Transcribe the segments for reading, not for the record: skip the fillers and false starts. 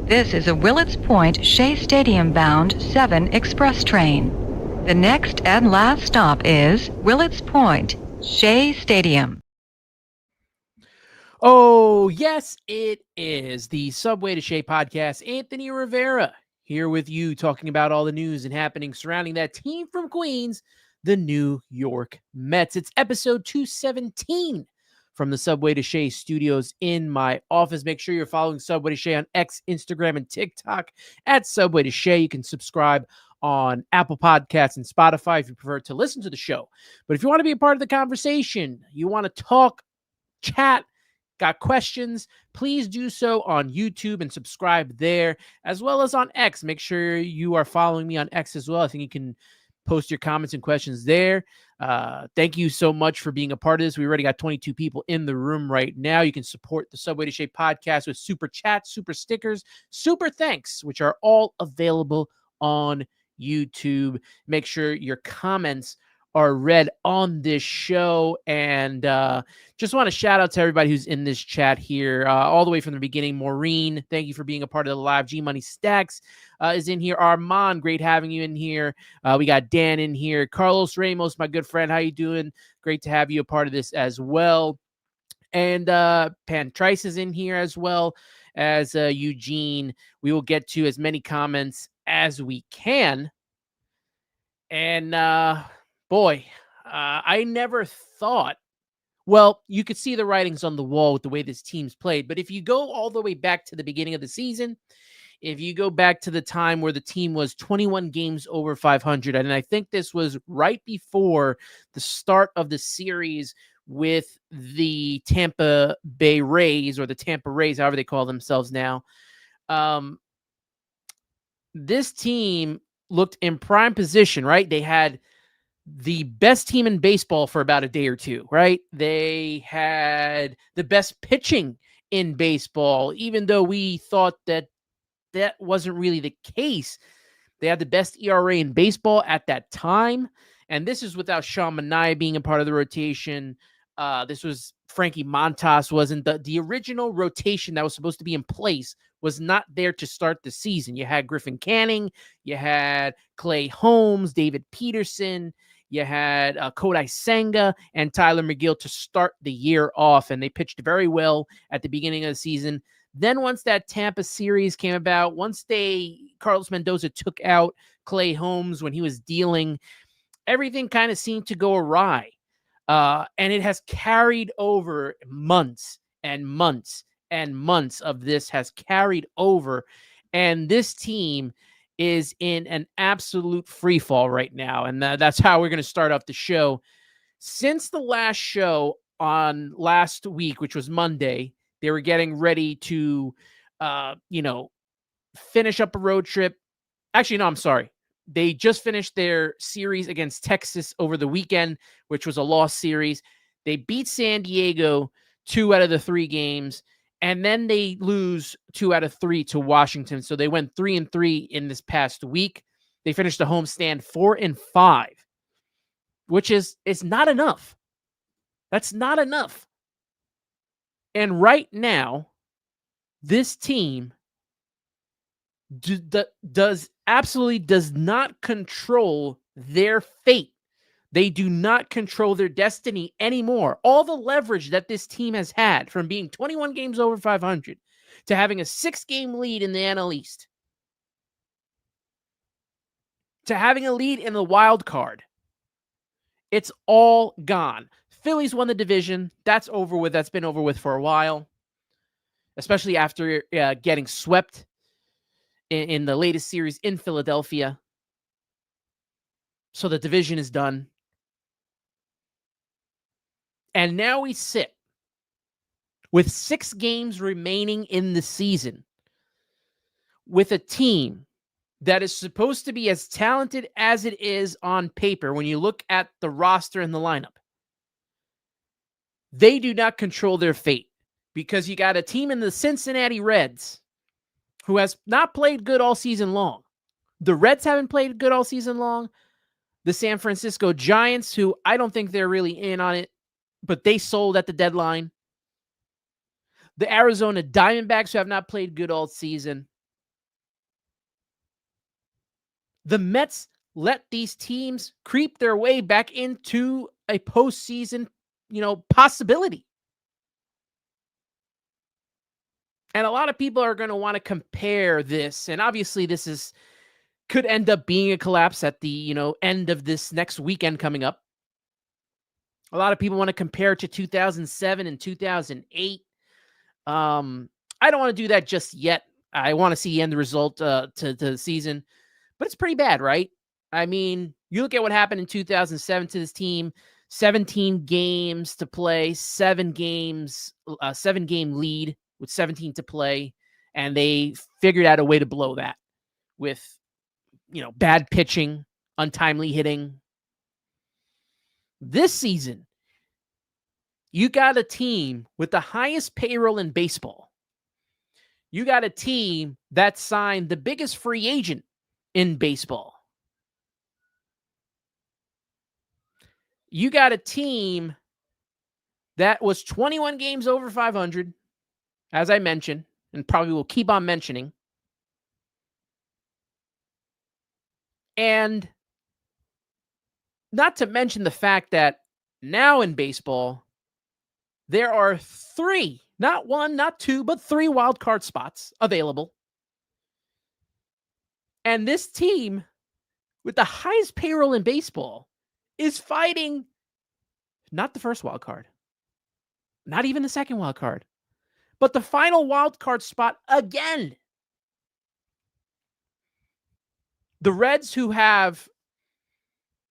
This is a Willets Point Shea Stadium bound 7 express train. The next and last stop is Willets Point, Shea Stadium. Oh, yes, it is the Subway to Shea podcast. Anthony Rivera here with you talking about all the news and happenings surrounding that team from Queens, the New York Mets. It's episode 217 from the Subway to Shea studios in my office. Make sure you're following Subway to Shea on X, Instagram, and TikTok at Subway to Shea. You can subscribe on Apple Podcasts and Spotify if you prefer to listen to the show. But if you want to be a part of the conversation, you want to talk, chat, got questions, please do so on YouTube and subscribe there, as well as on X. Make sure you are following me on X as well. I think you can post your comments and questions there. Thank you so much for being a part of this. We already got 22 people in the room right now. You can support the Subway to Shea podcast with super chats, super stickers, super thanks, which are all available on YouTube. Make sure your comments are read on this show. And just want to shout out to everybody who's in this chat here, all the way from the beginning. Maureen, thank you for being a part of the live. G Money Stacks is in here. Armand, great having you in here. We got Dan in here. Carlos Ramos, my good friend, how you doing? Great to have you a part of this as well. And Pan Trice is in here as well as Eugene. We will get to as many comments as we can. And boy, I never thought, well, you could see the writings on the wall with the way this team's played. But if you go all the way back to the beginning of the season, if you go back to the time where the team was 21 games over 500, and I think this was right before the start of the series with the Tampa Bay Rays, or the Tampa Rays, however they call themselves now, this team looked in prime position, right? They had the best team in baseball for about a day or two, right? They had the best pitching in baseball, even though we thought that that wasn't really the case. They had the best ERA in baseball at that time. And this is without Sean Manaea being a part of the rotation. This was Frankie Montas wasn't the original rotation that was supposed to be in place was not there to start the season. You had Griffin Canning, you had Clay Holmes, David Peterson, you had Kodai Senga and Tyler McGill to start the year off, and they pitched very well at the beginning of the season. Then once that Tampa series came about, once Carlos Mendoza took out Clay Holmes when he was dealing, everything kind of seemed to go awry. And it has carried over months and months and months of this has carried over. And this team is in an absolute free fall right now. And that's how we're going to start off the show. Since the last show on last week, which was Monday, they were getting ready to, finish up a road trip. Actually, no, I'm sorry. They just finished their series against Texas over the weekend, which was a lost series. They beat San Diego 2 out of the 3 games, and then they lose 2 out of 3 to Washington. So they went 3-3 in this past week. They finished the homestand 4-5, which is not enough. That's not enough. And right now, this team does not control their fate. They do not control their destiny anymore. All the leverage that this team has had from being 21 games over 500 to having a 6-game lead in the NL East to having a lead in the wild card, it's all gone. Phillies won the division. That's over with. That's been over with for a while, especially after getting swept in the latest series in Philadelphia. So the division is done. And now we sit with 6 games remaining in the season with a team that is supposed to be as talented as it is on paper when you look at the roster and the lineup. They do not control their fate because you got a team in the Cincinnati Reds who has not played good all season long. The Reds haven't played good all season long. The San Francisco Giants, who I don't think they're really in on it, but they sold at the deadline. The Arizona Diamondbacks, who have not played good all season. The Mets let these teams creep their way back into a postseason, possibility. And a lot of people are going to want to compare this. And obviously this could end up being a collapse at the, end of this next weekend coming up. A lot of people want to compare to 2007 and 2008. I don't want to do that just yet. I want to see the end result to the season, but it's pretty bad, right? I mean, you look at what happened in 2007 to this team, 17 games to play, 7-game lead with 17 to play, and they figured out a way to blow that with, bad pitching, untimely hitting. This season, you got a team with the highest payroll in baseball. You got a team that signed the biggest free agent in baseball. You got a team that was 21 games over 500, as I mentioned, and probably will keep on mentioning. And not to mention the fact that now in baseball, there are 3, not 1, not 2, but 3 wild card spots available. And this team with the highest payroll in baseball is fighting not the first wild card, not even the second wild card, but the final wild card spot again. The Reds, who have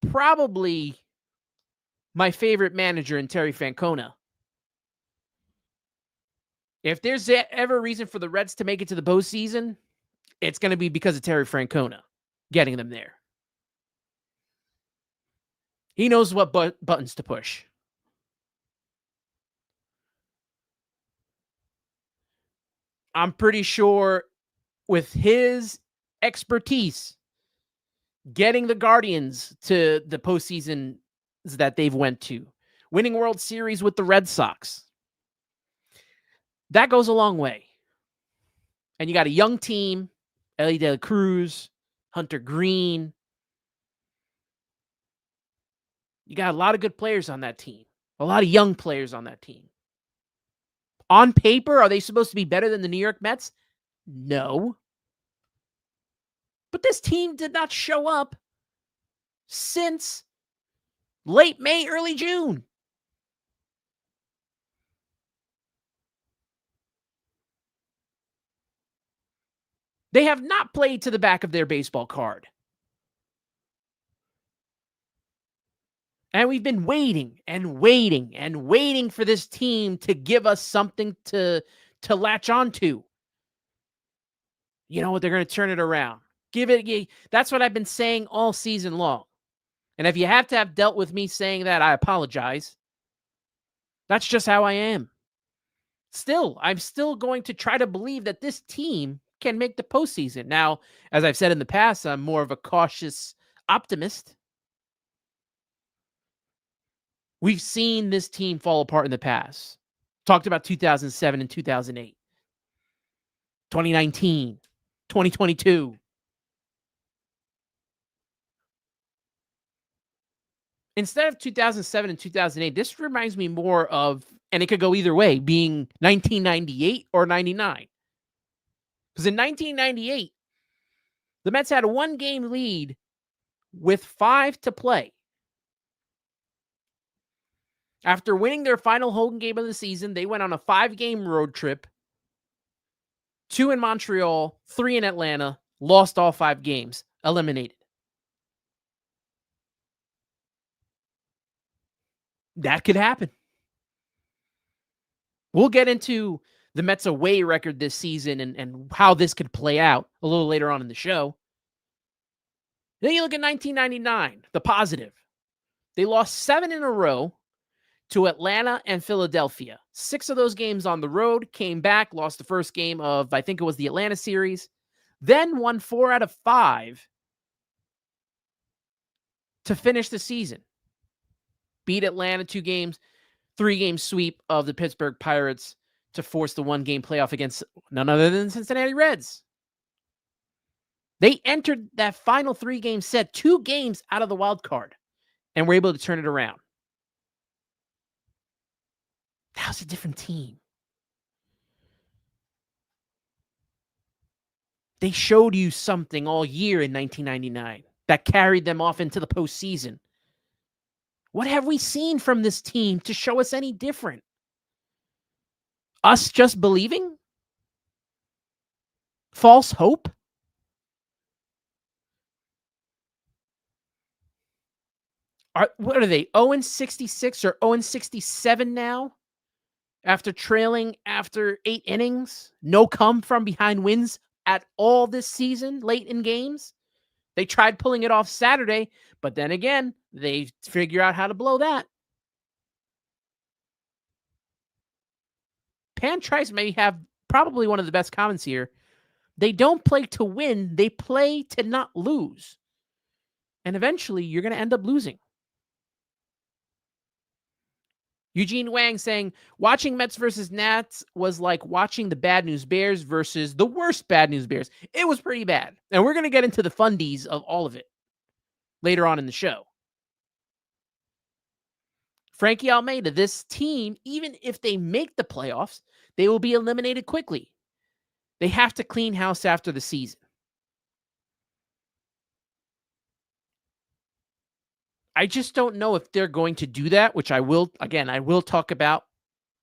probably my favorite manager in Terry Francona. If there's ever a reason for the Reds to make it to the postseason, it's going to be because of Terry Francona getting them there. He knows what buttons to push. I'm pretty sure with his expertise, getting the Guardians to the postseason that they've went to, winning World Series with the Red Sox, that goes a long way. And you got a young team, Ellie De La Cruz, Hunter Green. You got a lot of good players on that team, a lot of young players on that team. On paper, are they supposed to be better than the New York Mets? No. But this team did not show up since late May, early June. They have not played to the back of their baseball card. And we've been waiting and waiting and waiting for this team to give us something to latch onto. You know what? They're going to turn it around. That's what I've been saying all season long. And if you have to have dealt with me saying that, I apologize. That's just how I am. I'm still going to try to believe that this team can make the postseason. Now, as I've said in the past, I'm more of a cautious optimist. We've seen this team fall apart in the past. Talked about 2007 and 2008, 2019, 2022. Instead of 2007 and 2008, this reminds me more of, and it could go either way, being 1998 or 99. Because in 1998, the Mets had a 1-game lead with 5 to play. After winning their final home game of the season, they went on a 5-game road trip. 2 in Montreal, 3 in Atlanta, lost all 5 games, eliminated. That could happen. We'll get into the Mets' away record this season and how this could play out a little later on in the show. Then you look at 1999, the positive. They lost 7 in a row to Atlanta and Philadelphia. 6 of those games on the road, came back, lost the first game of, I think it was the Atlanta series, then won 4 out of 5 to finish the season. Beat Atlanta 2 games, 3-game sweep of the Pittsburgh Pirates to force the 1-game playoff against none other than Cincinnati Reds. They entered that final 3-game set 2 games out of the wild card and were able to turn it around. That was a different team. They showed you something all year in 1999 that carried them off into the postseason. What have we seen from this team to show us any different? Us just believing? False hope? What are they, 0-66 or 0-67 now? After trailing after 8 innings? No come from behind wins at all this season, late in games? They tried pulling it off Saturday, but then again, they figure out how to blow that. Pan Trice may have probably one of the best comments here. They don't play to win, they play to not lose. And eventually, you're going to end up losing. Eugene Wang saying, watching Mets versus Nats was like watching the Bad News Bears versus the worst Bad News Bears. It was pretty bad. And we're going to get into the fundies of all of it later on in the show. Frankie Almeida, this team, even if they make the playoffs, they will be eliminated quickly. They have to clean house after the season. I just don't know if they're going to do that, which I will talk about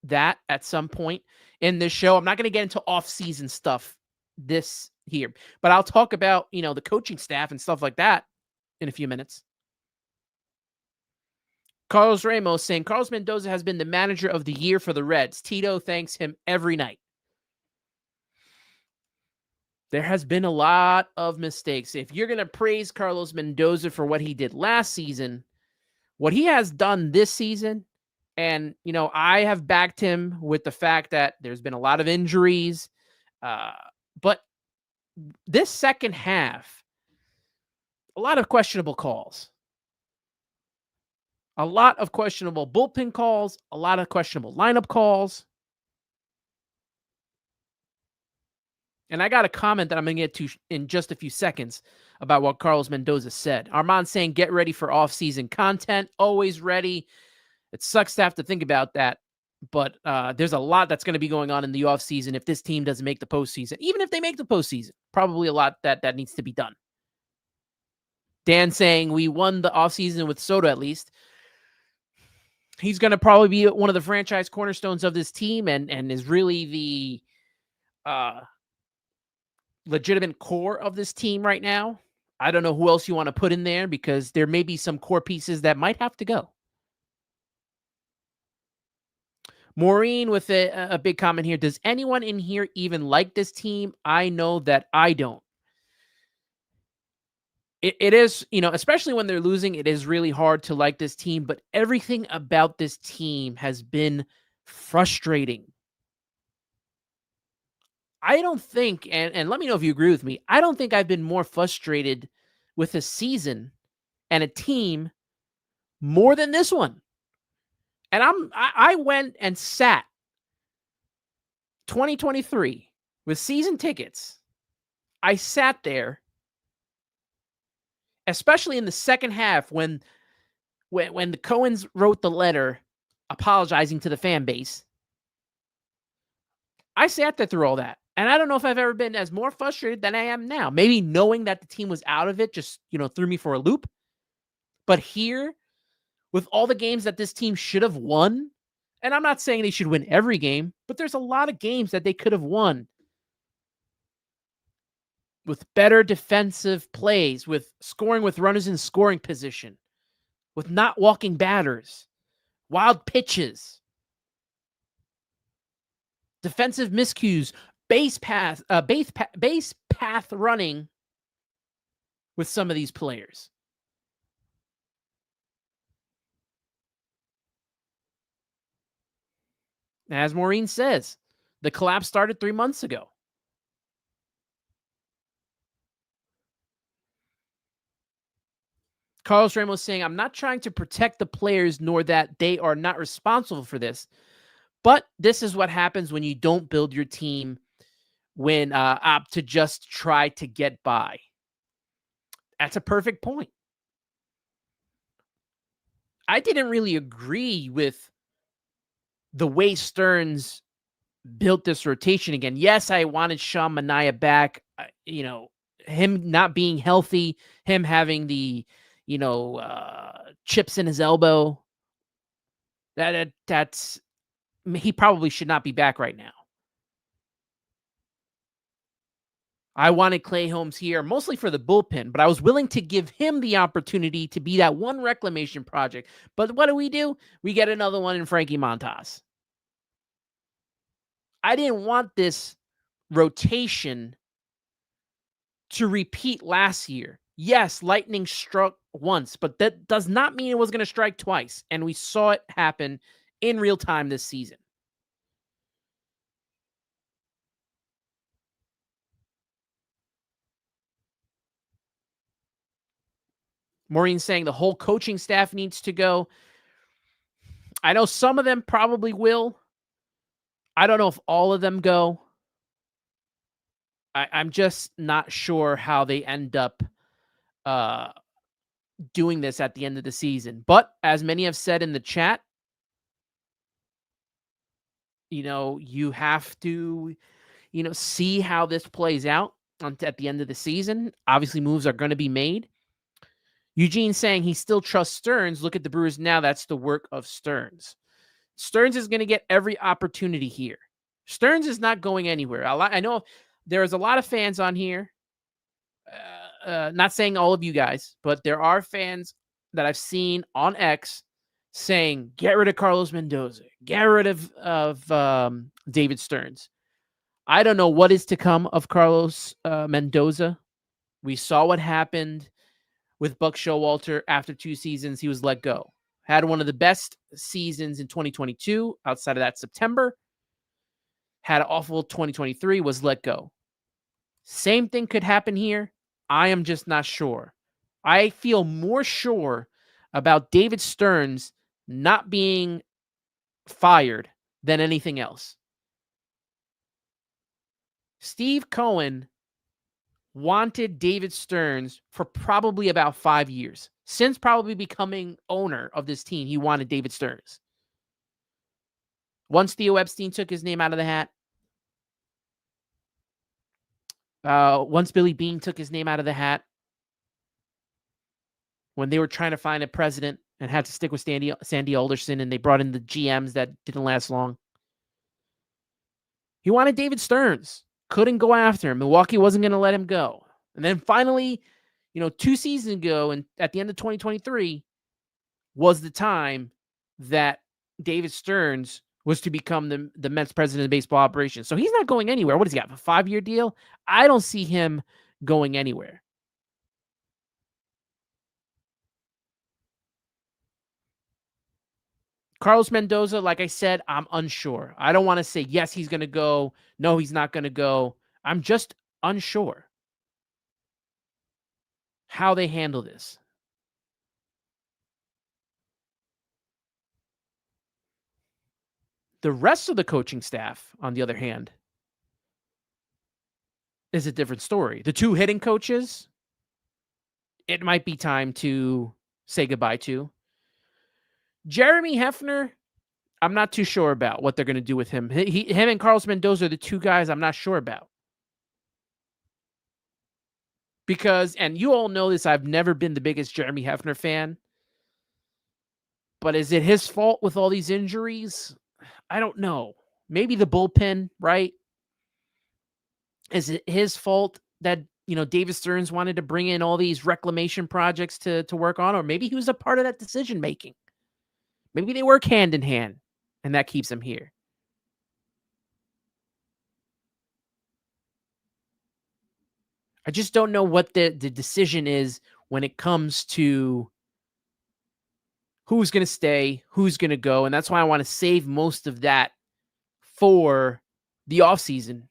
that at some point in this show. I'm not going to get into off-season stuff this here, but I'll talk about, the coaching staff and stuff like that in a few minutes. Carlos Ramos saying, Carlos Mendoza has been the manager of the year for the Reds. Tito thanks him every night. There has been a lot of mistakes. If you're going to praise Carlos Mendoza for what he did last season, what he has done this season, and, I have backed him with the fact that there's been a lot of injuries, but this second half, a lot of questionable calls. A lot of questionable bullpen calls, a lot of questionable lineup calls. And I got a comment that I'm going to get to in just a few seconds about what Carlos Mendoza said. Armand saying, get ready for off-season content. Always ready. It sucks to have to think about that, but there's a lot that's going to be going on in the offseason if this team doesn't make the postseason. Even if they make the postseason, probably a lot that needs to be done. Dan saying, we won the offseason with Soto at least. He's going to probably be one of the franchise cornerstones of this team and is really the legitimate core of this team right now. I don't know who else you want to put in there because there may be some core pieces that might have to go. Maureen with a big comment here. Does anyone in here even like this team? I know that I don't. It is, especially when they're losing, it is really hard to like this team, but everything about this team has been frustrating. I don't think, and let me know if you agree with me, I don't think I've been more frustrated with a season and a team more than this one. And I went and sat 2023 with season tickets. I sat there, especially in the second half when the Coens wrote the letter apologizing to the fan base. I sat there through all that. And I don't know if I've ever been as more frustrated than I am now. Maybe knowing that the team was out of it just, threw me for a loop. But here, with all the games that this team should have won, and I'm not saying they should win every game, but there's a lot of games that they could have won with better defensive plays, with scoring with runners in scoring position, with not walking batters, wild pitches, defensive miscues, base path running with some of these players. As Maureen says, the collapse started 3 months ago. Carlos Ramos saying, I'm not trying to protect the players nor that they are not responsible for this, but this is what happens when you don't build your team when opt to just try to get by. That's a perfect point. I didn't really agree with the way Stearns built this rotation again. Yes, I wanted Sean Manaea back. Him not being healthy, him having the, chips in his elbow. That's he probably should not be back right now. I wanted Clay Holmes here mostly for the bullpen, but I was willing to give him the opportunity to be that one reclamation project. But what do? We get another one in Frankie Montas. I didn't want this rotation to repeat last year. Yes, lightning struck once, but that does not mean it was going to strike twice. And we saw it happen in real time this season. Maureen's saying the whole coaching staff needs to go. I know some of them probably will. I don't know if all of them go. I'm just not sure how they end up doing this at the end of the season. But as many have said in the chat, you have to, see how this plays out at the end of the season. Obviously, moves are going to be made. Eugene saying he still trusts Stearns. Look at the Brewers now. That's the work of Stearns. Stearns is going to get every opportunity here. Stearns is not going anywhere. I know there's a lot of fans on here. Not saying all of you guys, but there are fans that I've seen on X saying, get rid of Carlos Mendoza, get rid of David Stearns. I don't know what is to come of Carlos Mendoza. We saw what happened with Buck Showalter after 2 seasons. He was let go. Had one of the best seasons in 2022 outside of that September. Had an awful 2023, was let go. Same thing could happen here. I am just not sure. I feel more sure about David Stearns not being fired than anything else. Steve Cohen wanted David Stearns for probably about 5 years. Since probably becoming owner of this team, he wanted David Stearns. Once Theo Epstein took his name out of the hat, once Billy Beane took his name out of the hat, when they were trying to find a president and had to stick with Sandy Alderson, and they brought in the GMs that didn't last long. He wanted David Stearns. Couldn't go after him. Milwaukee wasn't going to let him go. And then finally, 2 seasons ago, and at the end of 2023, was the time that David Stearns was to become the Mets president of baseball operations. So he's not going anywhere. What does he have, a 5-year deal? I don't see him going anywhere. Carlos Mendoza, like I said, I'm unsure. I don't want to say, yes, he's going to go. No, he's not going to go. I'm just unsure how they handle this. The rest of the coaching staff, on the other hand, is a different story. The 2 hitting coaches, it might be time to say goodbye to. Jeremy Hefner, I'm not too sure about what they're going to do with him. Him and Carlos Mendoza are the 2 guys I'm not sure about. Because, and you all know this, I've never been the biggest Jeremy Hefner fan. But is it his fault with all these injuries? I don't know. Maybe the bullpen, right? Is it his fault that, David Stearns wanted to bring in all these reclamation projects to work on? Or maybe he was a part of that decision making. Maybe they work hand in hand, and that keeps him here. I just don't know what the decision is when it comes to who's going to stay, who's going to go. And that's why I want to save most of that for the offseason,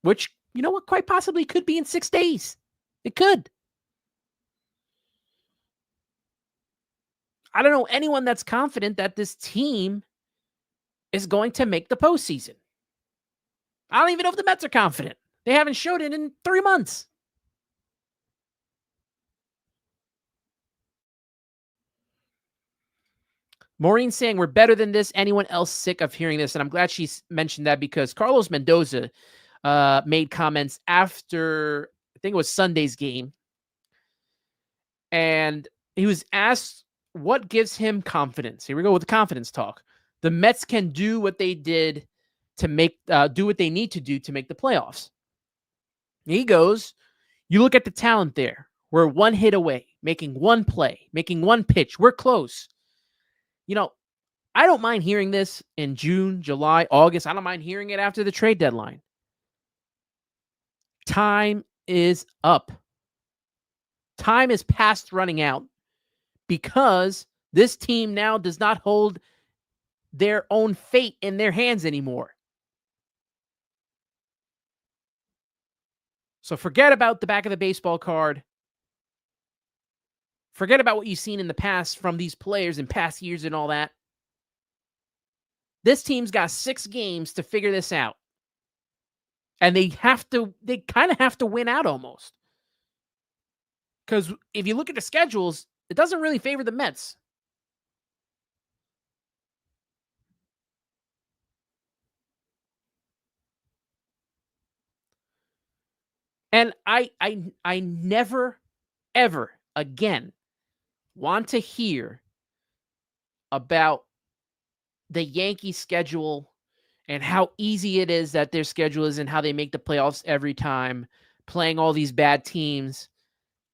which, quite possibly could be in 6 days. It could. I don't know anyone that's confident that this team is going to make the postseason. I don't even know if the Mets are confident. They haven't showed it in 3 months. Maureen saying we're better than this. Anyone else sick of hearing this? And I'm glad she mentioned that because Carlos Mendoza made comments after, I think it was Sunday's game. And he was asked what gives him confidence. Here we go with the confidence talk. The Mets can do what they did to do what they need to do to make the playoffs. He goes, you look at the talent there. We're one hit away, making one play, making one pitch. We're close. I don't mind hearing this in June, July, August. I don't mind hearing it after the trade deadline. Time is up. Time is past running out because this team now does not hold their own fate in their hands anymore. So forget about the back of the baseball card. Forget about what you've seen in the past from these players in past years and all that. This team's got 6 games to figure this out. And they kind of have to win out almost. Because if you look at the schedules, it doesn't really favor the Mets. And I never, ever again want to hear about the Yankees schedule and how easy it is that their schedule is and how they make the playoffs every time, playing all these bad teams.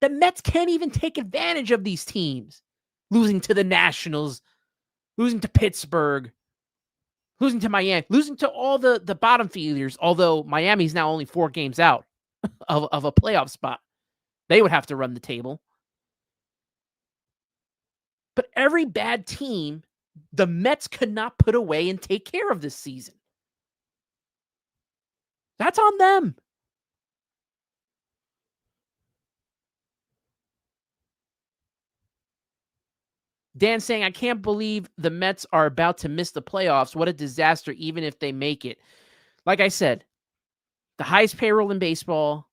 The Mets can't even take advantage of these teams. Losing to the Nationals, losing to Pittsburgh, losing to Miami, losing to all the bottom feeders, although Miami's now only 4 games out of a playoff spot. They would have to run the table. But every bad team, the Mets could not put away and take care of this season. That's on them. Dan saying, I can't believe the Mets are about to miss the playoffs. What a disaster, even if they make it. Like I said, the highest payroll in baseball,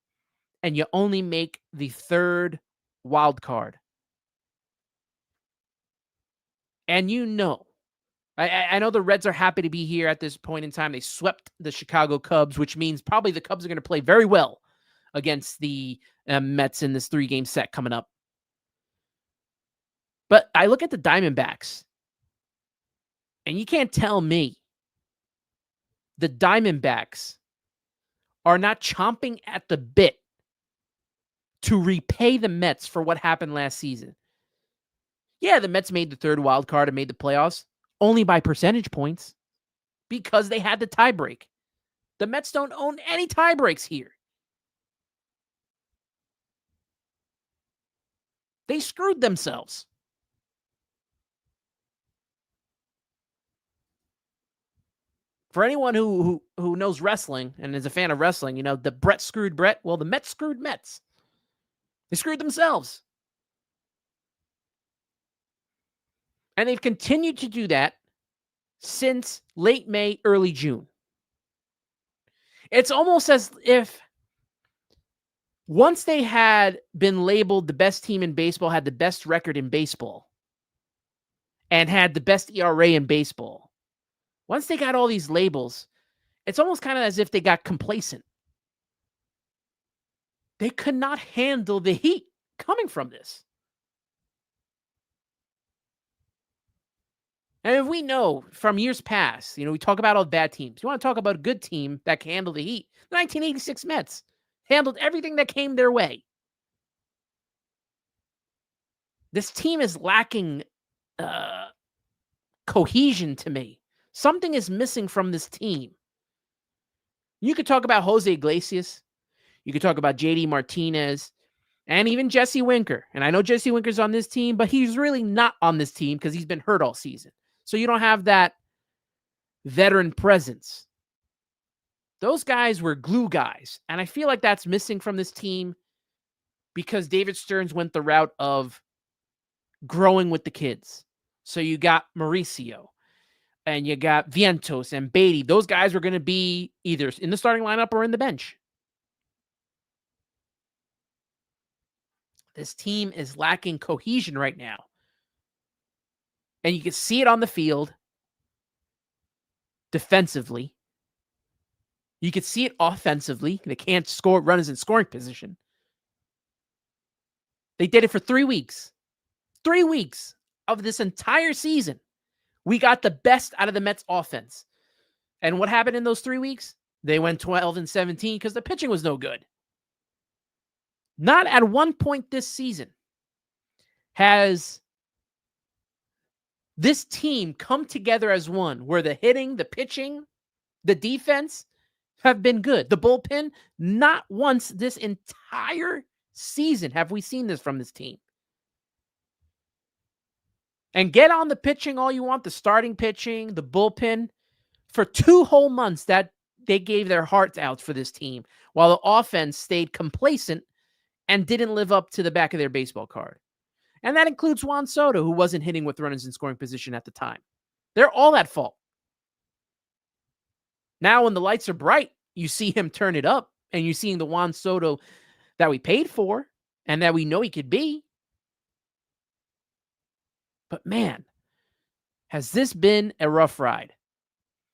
and you only make the 3rd wild card. And I know the Reds are happy to be here at this point in time. They swept the Chicago Cubs, which means probably the Cubs are going to play very well against the Mets in this 3-game set coming up. But I look at the Diamondbacks, and you can't tell me the Diamondbacks are not chomping at the bit to repay the Mets for what happened last season. Yeah, the Mets made the 3rd wild card and made the playoffs only by percentage points because they had the tiebreak. The Mets don't own any tiebreaks here. They screwed themselves. For anyone who knows wrestling and is a fan of wrestling, the Brett screwed Brett. Well, the Mets screwed Mets. They screwed themselves. And they've continued to do that since late May, early June. It's almost as if once they had been labeled the best team in baseball, had the best record in baseball, and had the best ERA in baseball, once they got all these labels, it's almost kind of as if they got complacent. They could not handle the heat coming from this. And if we know from years past, we talk about all the bad teams. You want to talk about a good team that can handle the heat. The 1986 Mets handled everything that came their way. This team is lacking cohesion to me. Something is missing from this team. You could talk about Jose Iglesias. You could talk about JD Martinez and even Jesse Winker. And I know Jesse Winker's on this team, but he's really not on this team because he's been hurt all season. So you don't have that veteran presence. Those guys were glue guys. And I feel like that's missing from this team because David Stearns went the route of growing with the kids. So you got Mauricio and you got Vientos and Beatty. Those guys were going to be either in the starting lineup or in the bench. This team is lacking cohesion right now. And you can see it on the field defensively. You can see it offensively. They can't score runners in scoring position. They did it for 3 weeks. 3 weeks of this entire season. We got the best out of the Mets offense. And what happened in those 3 weeks? They went 12-17 because the pitching was no good. Not at one point this season has this team come together as one where the hitting, the pitching, the defense have been good. The bullpen, not once this entire season have we seen this from this team. And get on the pitching all you want, the starting pitching, the bullpen. For 2 whole months that they gave their hearts out for this team while the offense stayed complacent and didn't live up to the back of their baseball card. And that includes Juan Soto, who wasn't hitting with runners in scoring position at the time. They're all at fault. Now, when the lights are bright, you see him turn it up, and you're seeing the Juan Soto that we paid for and that we know he could be. But man, has this been a rough ride?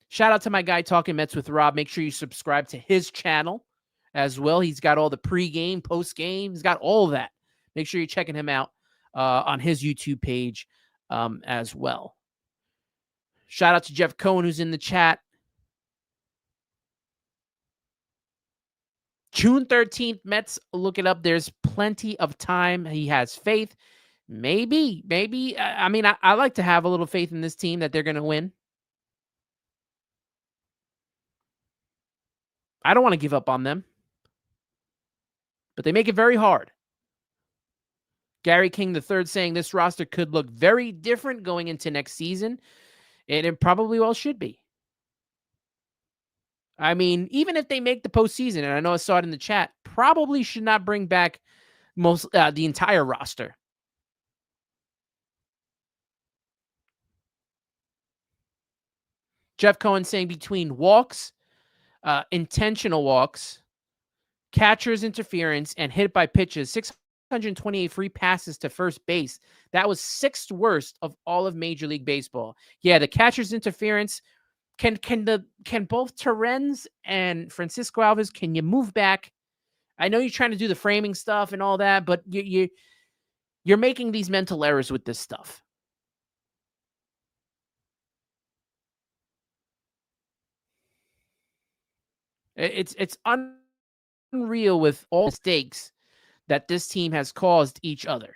Shout out to my guy Talking Mets with Rob. Make sure you subscribe to his channel as well. He's got all the pregame, postgame. He's got all of that. Make sure you're checking him out on his YouTube page as well. Shout out to Jeff Cohen, who's in the chat. June 13th, Mets, look it up. There's plenty of time. He has faith. Maybe. I mean, I like to have a little faith in this team that they're going to win. I don't want to give up on them, but they make it very hard. Gary King III saying this roster could look very different going into next season, and it probably well should be. I mean, even if they make the postseason, and I know I saw it in the chat, probably should not bring back the entire roster. Jeff Cohen saying between walks, intentional walks, catcher's interference, and hit by pitches, 628 free passes to first base. That was 6th worst of all of Major League Baseball. Yeah, the catcher's interference. Can both Terrens and Francisco Alves, can you move back? I know you're trying to do the framing stuff and all that, but you're making these mental errors with this stuff. It's unreal with all mistakes that this team has caused each other.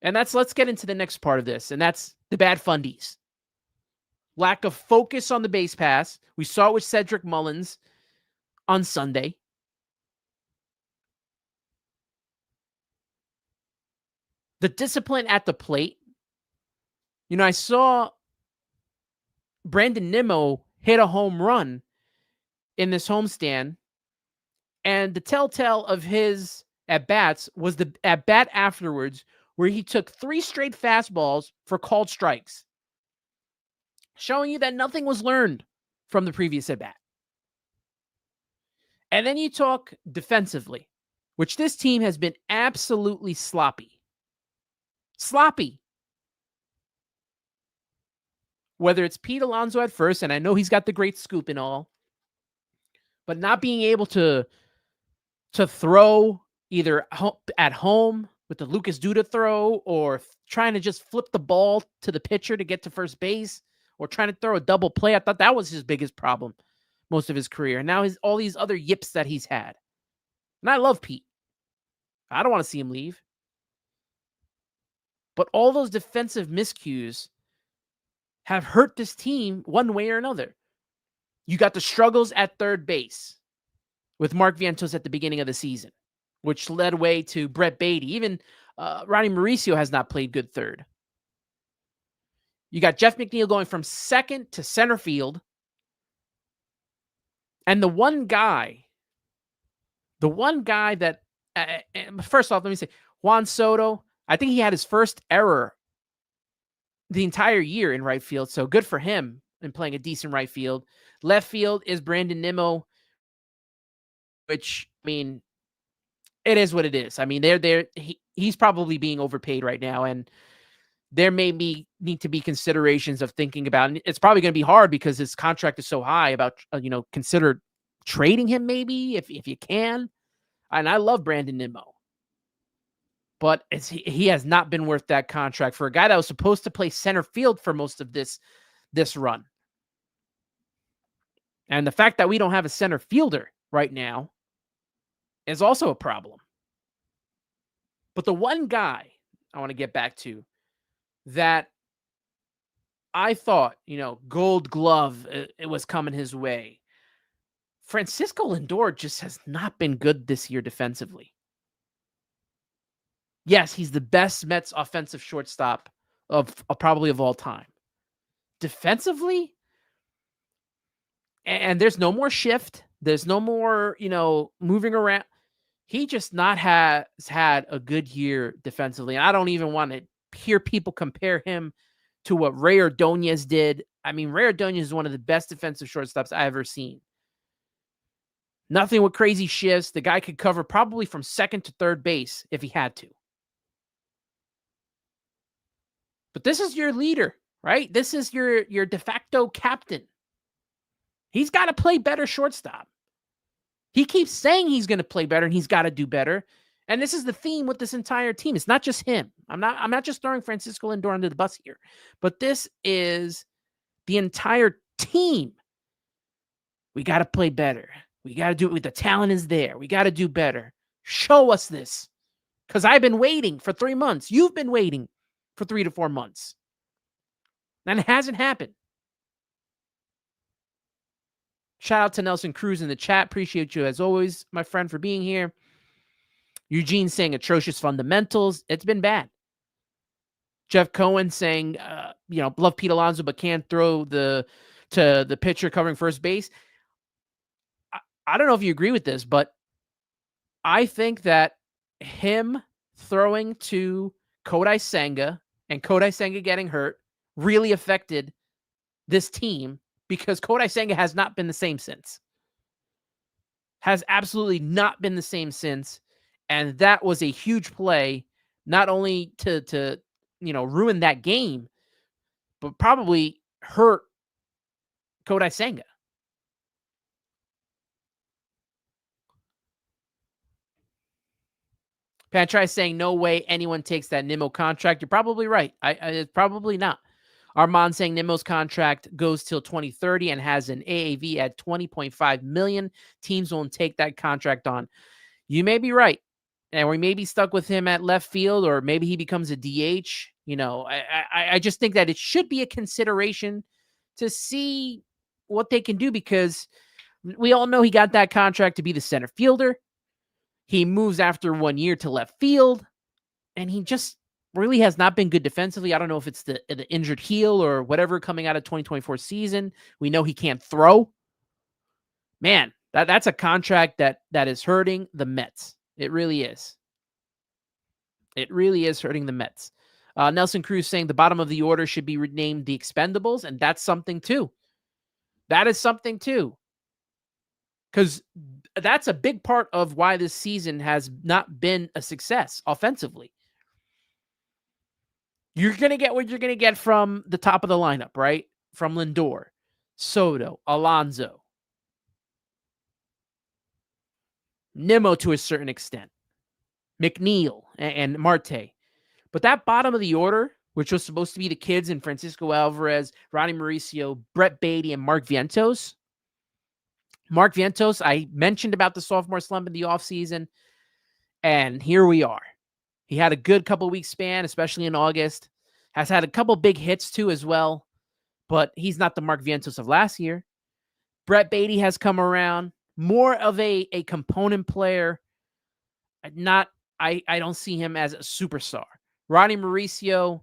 And let's get into the next part of this, and that's the bad fundies. Lack of focus on the base pass. We saw it with Cedric Mullins on Sunday. The discipline at the plate. You know, I saw Brandon Nimmo hit a home run in this homestand, and the telltale of his at-bats was the at-bat afterwards where he took 3 straight fastballs for called strikes, showing you that nothing was learned from the previous at-bat. And then you talk defensively, which this team has been absolutely sloppy. Sloppy. Whether it's Pete Alonso at first, and I know he's got the great scoop and all, but not being able to throw either at home with the Lucas Duda throw, or trying to just flip the ball to the pitcher to get to first base, or trying to throw a double play. I thought that was his biggest problem most of his career. And now all these other yips that he's had. And I love Pete. I don't want to see him leave. But all those defensive miscues have hurt this team one way or another. You got the struggles at third base with Mark Vientos at the beginning of the season, which led way to Brett Beatty. Even Ronnie Mauricio has not played good third. You got Jeff McNeil going from second to center field. And the one guy that, first off, let me say, Juan Soto, I think he had his first error the entire year in right field. So good for him in playing a decent right field. Left field is Brandon Nimmo, which, I mean, it is what it is. I mean, he's probably being overpaid right now. And there may need to be considerations of thinking about, and it's probably going to be hard because his contract is so high, about, consider trading him maybe if you can. And I love Brandon Nimmo, but he has not been worth that contract for a guy that was supposed to play center field for most of this run. And the fact that we don't have a center fielder right now is also a problem. But the one guy I want to get back to that I thought, Gold Glove, it was coming his way. Francisco Lindor just has not been good this year defensively. Yes, he's the best Mets offensive shortstop of probably of all time. Defensively, and there's no more shift. There's no more, moving around. He just not has had a good year defensively. And I don't even want to hear people compare him to what Ray Ordonez did. I mean, Ray Ordonez is one of the best defensive shortstops I've ever seen. Nothing with crazy shifts. The guy could cover probably from second to third base if he had to. But this is your leader, right? This is your de facto captain. He's got to play better shortstop. He keeps saying he's going to play better and he's got to do better. And this is the theme with this entire team. It's not just him. I'm not just throwing Francisco Lindor under the bus here, but this is the entire team. We got to play better. We got to do it with the talent is there. We got to do better. Show us this. Because I've been waiting for 3 months. You've been waiting for 3 to 4 months. And it hasn't happened. Shout out to Nelson Cruz in the chat. Appreciate you as always, my friend, for being here. Eugene saying atrocious fundamentals. It's been bad. Jeff Cohen saying, love Pete Alonso, but can't throw to the pitcher covering first base. I don't know if you agree with this, but I think that him throwing to Kodai Senga and Kodai Senga getting hurt really affected this team, because Kodai Senga has not been the same since. Has absolutely not been the same since. And that was a huge play, not only to ruin that game, but probably hurt Kodai Senga. Patrai saying, no way anyone takes that Nimmo contract. You're probably right. It's probably not. Armand saying Nimmo's contract goes till 2030 and has an AAV at $20.5 million. Teams won't take that contract on. You may be right. And we may be stuck with him at left field, or maybe he becomes a DH. I just think that it should be a consideration to see what they can do, because we all know he got that contract to be the center fielder. He moves after 1 year to left field, and he just really has not been good defensively. I don't know if it's the injured heel or whatever coming out of 2024 season. We know he can't throw. Man, that's a contract that is hurting the Mets. It really is. It really is hurting the Mets. Nelson Cruz saying the bottom of the order should be renamed the Expendables, and that's something too. That is something too. Because that's a big part of why this season has not been a success offensively. You're going to get what you're going to get from the top of the lineup, right? From Lindor, Soto, Alonso, Nimmo to a certain extent, McNeil, and Marte. But that bottom of the order, which was supposed to be the kids in Francisco Alvarez, Ronnie Mauricio, Brett Beatty, and Mark Vientos. Mark Vientos, I mentioned about the sophomore slump in the offseason, and here we are. He had a good couple week span, especially in August. Has had a couple big hits too as well, but he's not the Mark Vientos of last year. Brett Beatty has come around, more of a component player. I don't see him as a superstar. Ronnie Mauricio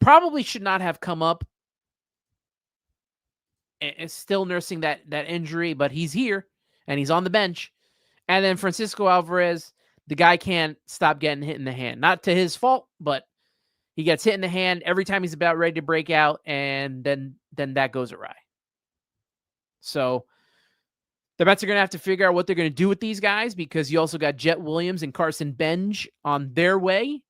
probably should not have come up. Is still nursing that injury, but he's here and he's on the bench. And then Francisco Alvarez, the guy can't stop getting hit in the hand. Not to his fault, but he gets hit in the hand every time he's about ready to break out, and then that goes awry. So the Mets are going to have to figure out what they're going to do with these guys, because you also got Jet Williams and Carson Benj on their way.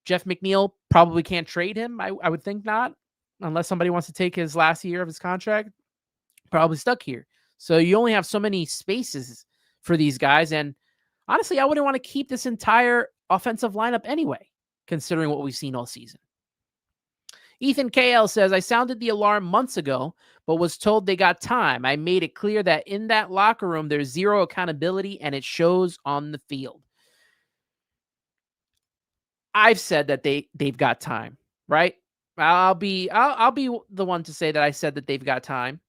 Jeff McNeil probably can't trade him. I would think not, unless somebody wants to take his last year of his contract. Probably stuck here. So you only have so many spaces for these guys. And honestly, I wouldn't want to keep this entire offensive lineup anyway, considering what we've seen all season. Ethan KL says, I sounded the alarm months ago, but was told they got time. I made it clear that in that locker room, there's zero accountability and it shows on the field. I've said that they've got time, right? I'll be the one to say that I said that they've got time.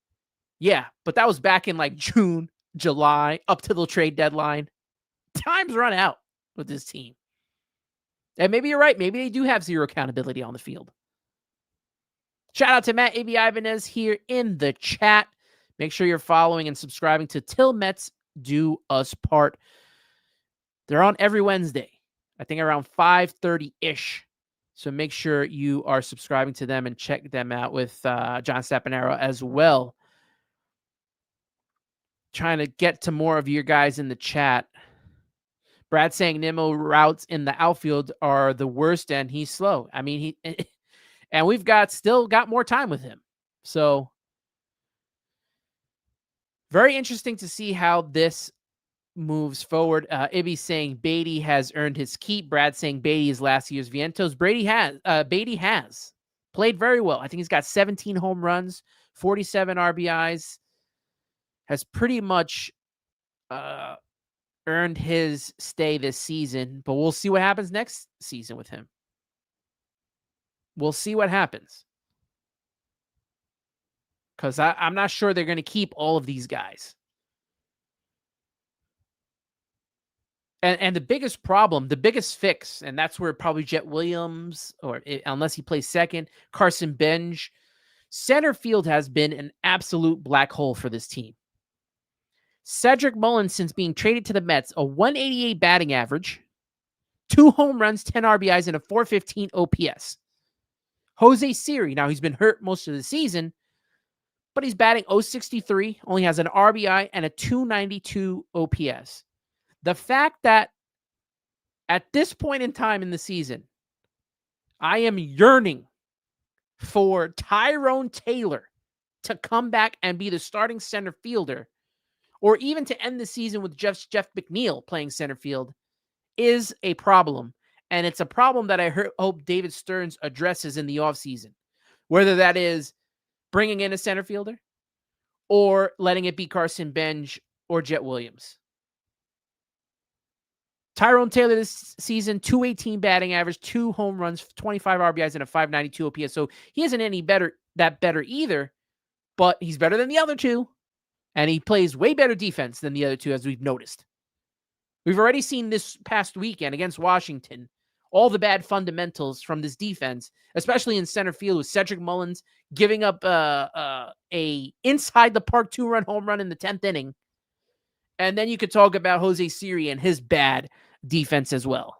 Yeah, but that was back in like June, July, up to the trade deadline. Time's run out with this team. And maybe you're right. Maybe they do have zero accountability on the field. Shout out to Matt A.B. Ibanez here in the chat. Make sure you're following and subscribing to Till Mets Do Us Part. They're on every Wednesday, I think around 5:30-ish. So make sure you are subscribing to them and check them out with John Stapanero as well. Trying to get to more of your guys in the chat. Brad saying Nimmo routes in the outfield are the worst and he's slow. I mean, and we've still got more time with him. So very interesting to see how this moves forward. Ibby saying Beatty has earned his keep. Brad saying Beatty is last year's Vientos. Beatty has played very well. I think he's got 17 home runs, 47 RBIs, has pretty much earned his stay this season, but we'll see what happens next season with him. We'll see what happens. Because I'm not sure they're going to keep all of these guys. And the biggest problem, the biggest fix, and that's where probably Jet Williams, unless he plays second, Carson Benj, center field has been an absolute black hole for this team. Cedric Mullins, since being traded to the Mets, a 188 batting average, 2 home runs, 10 RBIs, and a 415 OPS. Jose Siri, now he's been hurt most of the season, but he's batting .063, only has an RBI and a 292 OPS. The fact that at this point in time in the season, I am yearning for Tyrone Taylor to come back and be the starting center fielder, or even to end the season with Jeff McNeil playing center field, is a problem. And it's a problem that I hope David Stearns addresses in the offseason, whether that is bringing in a center fielder or letting it be Carson Benj or Jet Williams. Tyrone Taylor this season, 218 batting average, 2 home runs, 25 RBIs, and a 592 OPS. So he isn't any better either, but he's better than the other two. And he plays way better defense than the other two, as we've noticed. We've already seen this past weekend against Washington, all the bad fundamentals from this defense, especially in center field with Cedric Mullins giving up a inside the park 2-run home run in the 10th inning. And then you could talk about Jose Siri and his bad defense as well.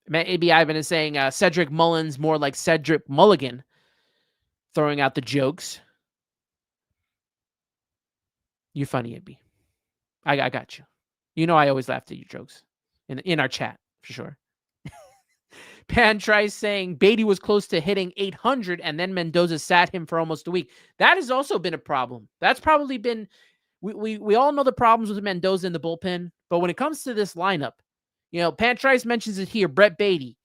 Matt A.B. Ivan is saying Cedric Mullins more like Cedric Mulligan, throwing out the jokes. You're funny, A.B. I got you. You know I always laugh at your jokes in our chat, for sure. Pan tries saying Beatty was close to hitting 800 and then Mendoza sat him for almost a week. That has also been a problem. That's probably been, we all know the problems with Mendoza in the bullpen, but when it comes to this lineup, Pan Trice mentions it here, Brett Beatty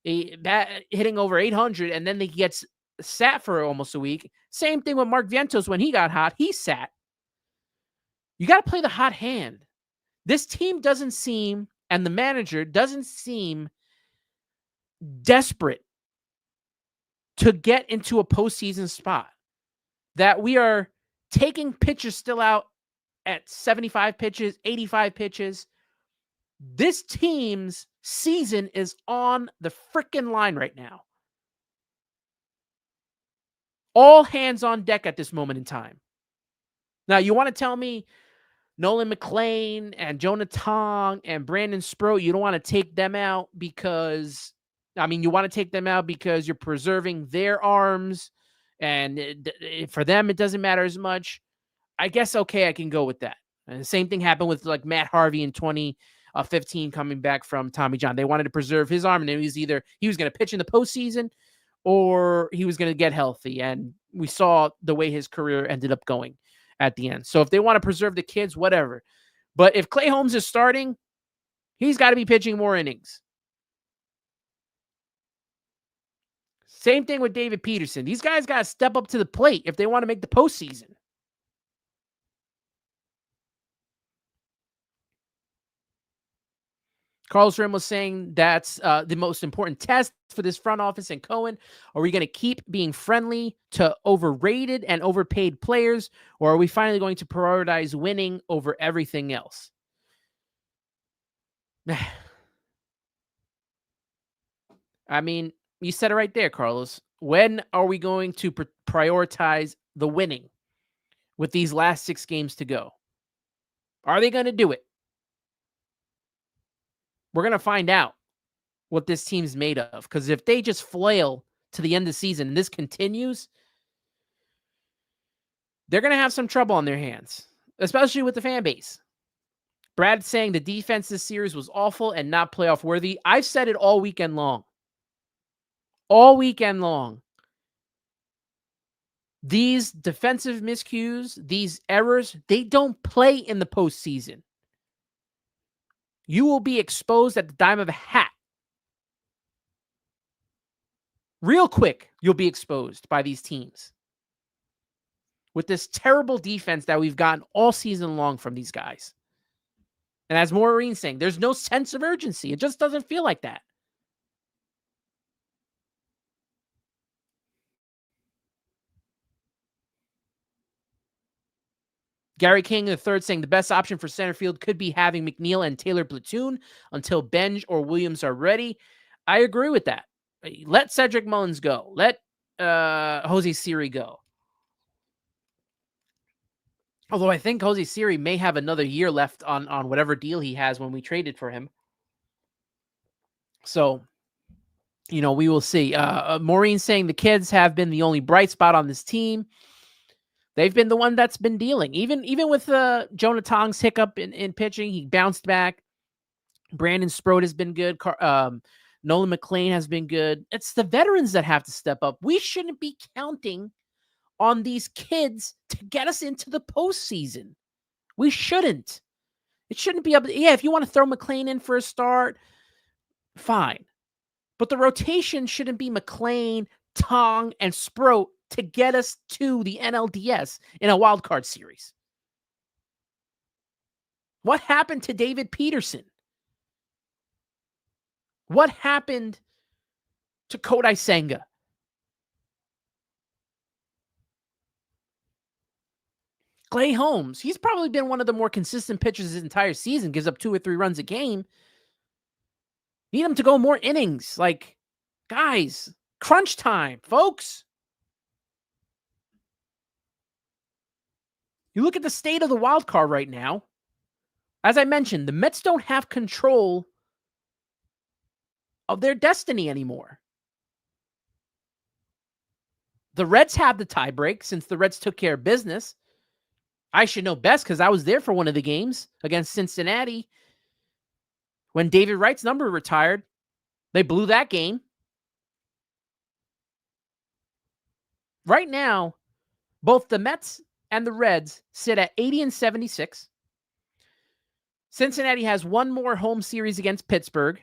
hitting over 800 and then he gets sat for almost a week. Same thing with Mark Vientos when he got hot, he sat. You got to play the hot hand. This team doesn't seem, and the manager doesn't seem desperate to get into a postseason spot. That we are taking pitchers still out at 75 pitches, 85 pitches. This team's season is on the freaking line right now. All hands on deck at this moment in time. Now, you want to tell me Nolan McLean and Jonah Tong and Brandon Sproat, you don't want to take them out because, you want to take them out because you're preserving their arms, and for them, it doesn't matter as much. I guess, okay, I can go with that. And the same thing happened with like Matt Harvey in 2015 coming back from Tommy John. They wanted to preserve his arm, and it was either he was going to pitch in the postseason or he was going to get healthy. And we saw the way his career ended up going at the end. So if they want to preserve the kids, whatever. But if Clay Holmes is starting, he's got to be pitching more innings. Same thing with David Peterson. These guys got to step up to the plate if they want to make the postseason. Carlos Rim was saying that's the most important test for this front office and Cohen. Are we going to keep being friendly to overrated and overpaid players, or are we finally going to prioritize winning over everything else? I mean, you said it right there, Carlos. When are we going to prioritize the winning with these last 6 games to go? Are they going to do it? We're going to find out what this team's made of. Because if they just flail to the end of the season and this continues, they're going to have some trouble on their hands, especially with the fan base. Brad saying the defense this series was awful and not playoff worthy. I've said it all weekend long. All weekend long. These defensive miscues, these errors, they don't play in the postseason. You will be exposed at the dime of a hat. Real quick, you'll be exposed by these teams. With this terrible defense that we've gotten all season long from these guys. And as Maureen's saying, there's no sense of urgency. It just doesn't feel like that. Gary King III saying the best option for center field could be having McNeil and Taylor platoon until Benj or Williams are ready. I agree with that. Let Cedric Mullins go. Let Jose Siri go. Although I think Jose Siri may have another year left on whatever deal he has when we traded for him. So, we will see. Maureen saying the kids have been the only bright spot on this team. They've been the one that's been dealing. Even with Jonah Tong's hiccup in pitching, he bounced back. Brandon Sproat has been good. Nolan McLean has been good. It's the veterans that have to step up. We shouldn't be counting on these kids to get us into the postseason. We shouldn't. It shouldn't be up. Yeah, if you want to throw McLean in for a start, fine. But the rotation shouldn't be McLean, Tong, and Sproat to get us to the NLDS in a wild card series. What happened to David Peterson? What happened to Kodai Senga? Clay Holmes, he's probably been one of the more consistent pitchers this entire season, gives up 2 or 3 runs a game. Need him to go more innings. Like, guys, crunch time, folks. You look at the state of the wild card right now. As I mentioned, the Mets don't have control of their destiny anymore. The Reds have the tiebreak since the Reds took care of business. I should know best because I was there for one of the games against Cincinnati. When David Wright's number retired, they blew that game. Right now, both the Mets and the Reds sit at 80 and 76. Cincinnati has one more home series against Pittsburgh,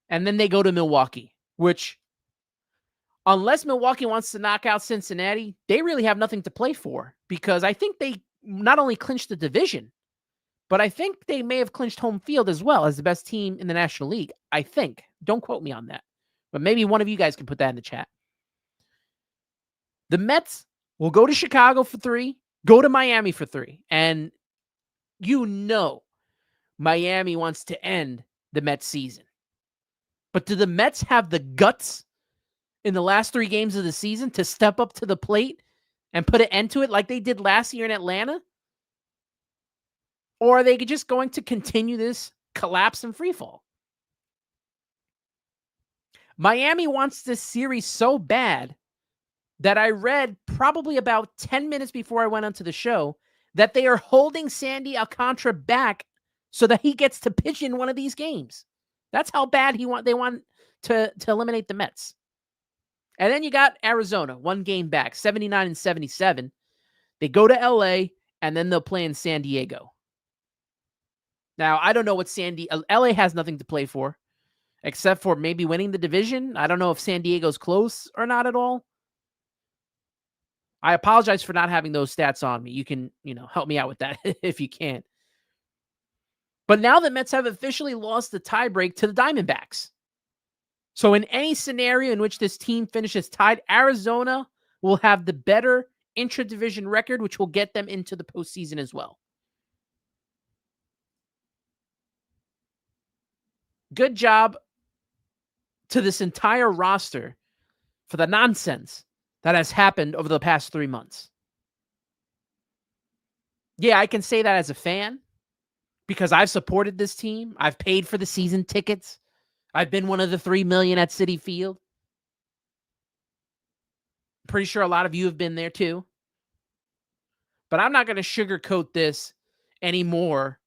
and then they go to Milwaukee, which, unless Milwaukee wants to knock out Cincinnati, they really have nothing to play for because I think they not only clinched the division, but I think they may have clinched home field as well as the best team in the National League. I think. Don't quote me on that. But maybe one of you guys can put that in the chat. The Mets will go to Chicago for 3, go to Miami for 3. And Miami wants to end the Mets season. But do the Mets have the guts in the last 3 games of the season to step up to the plate and put an end to it like they did last year in Atlanta? Or are they just going to continue this collapse and freefall? Miami wants this series so bad that I read probably about 10 minutes before I went onto the show that they are holding Sandy Alcantara back so that he gets to pitch in one of these games. That's how bad they want to eliminate the Mets. And then you got Arizona, 1 game back, 79 and 77. They go to LA, and then they'll play in San Diego. Now, I don't know what LA has nothing to play for, except for maybe winning the division. I don't know if San Diego's close or not at all. I apologize for not having those stats on me. You can, help me out with that if you can. But now the Mets have officially lost the tiebreak to the Diamondbacks. So in any scenario in which this team finishes tied, Arizona will have the better intra-division record, which will get them into the postseason as well. Good job to this entire roster for the nonsense that has happened over the past 3 months. Yeah, I can say that as a fan because I've supported this team. I've paid for the season tickets. I've been one of the 3 million at Citi Field. Pretty sure a lot of you have been there too. But I'm not going to sugarcoat this anymore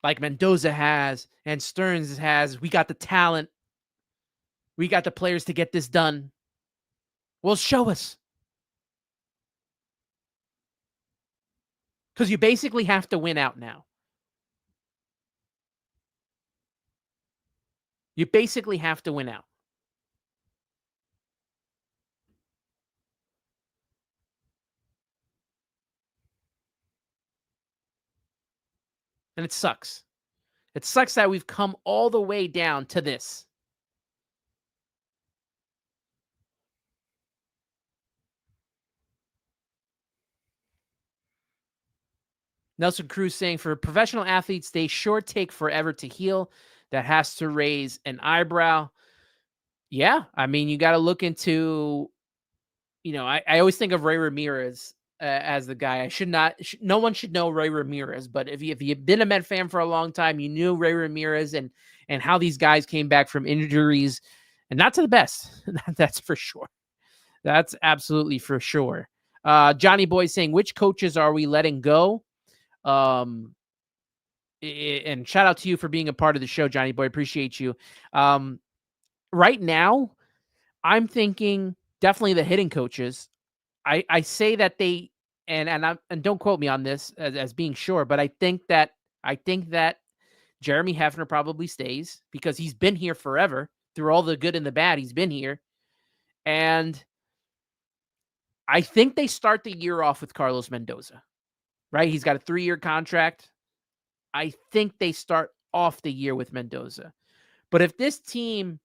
like Mendoza has and Stearns has. We got the talent. We got the players to get this done. Well, show us. Because you basically have to win out now. You basically have to win out. And it sucks. It sucks that we've come all the way down to this. Nelson Cruz saying, for professional athletes, they sure take forever to heal. That has to raise an eyebrow. Yeah, I mean, you got to look into, I always think of Ray Ramirez as the guy. No one should know Ray Ramirez, but if you've been a Met fan for a long time, you knew Ray Ramirez and how these guys came back from injuries, and not to the best. That's for sure. That's absolutely for sure. Johnny Boy saying, which coaches are we letting go? And shout out to you for being a part of the show, Johnny Boy. Appreciate you. Right now, I'm thinking definitely the hitting coaches. I say that they and don't quote me on this as being sure, but I think that Jeremy Hefner probably stays because he's been here forever through all the good and the bad. He's been here, and I think they start the year off with Carlos Mendoza. Right, he's got a 3-year contract. I think they start off the year with Mendoza, but if this team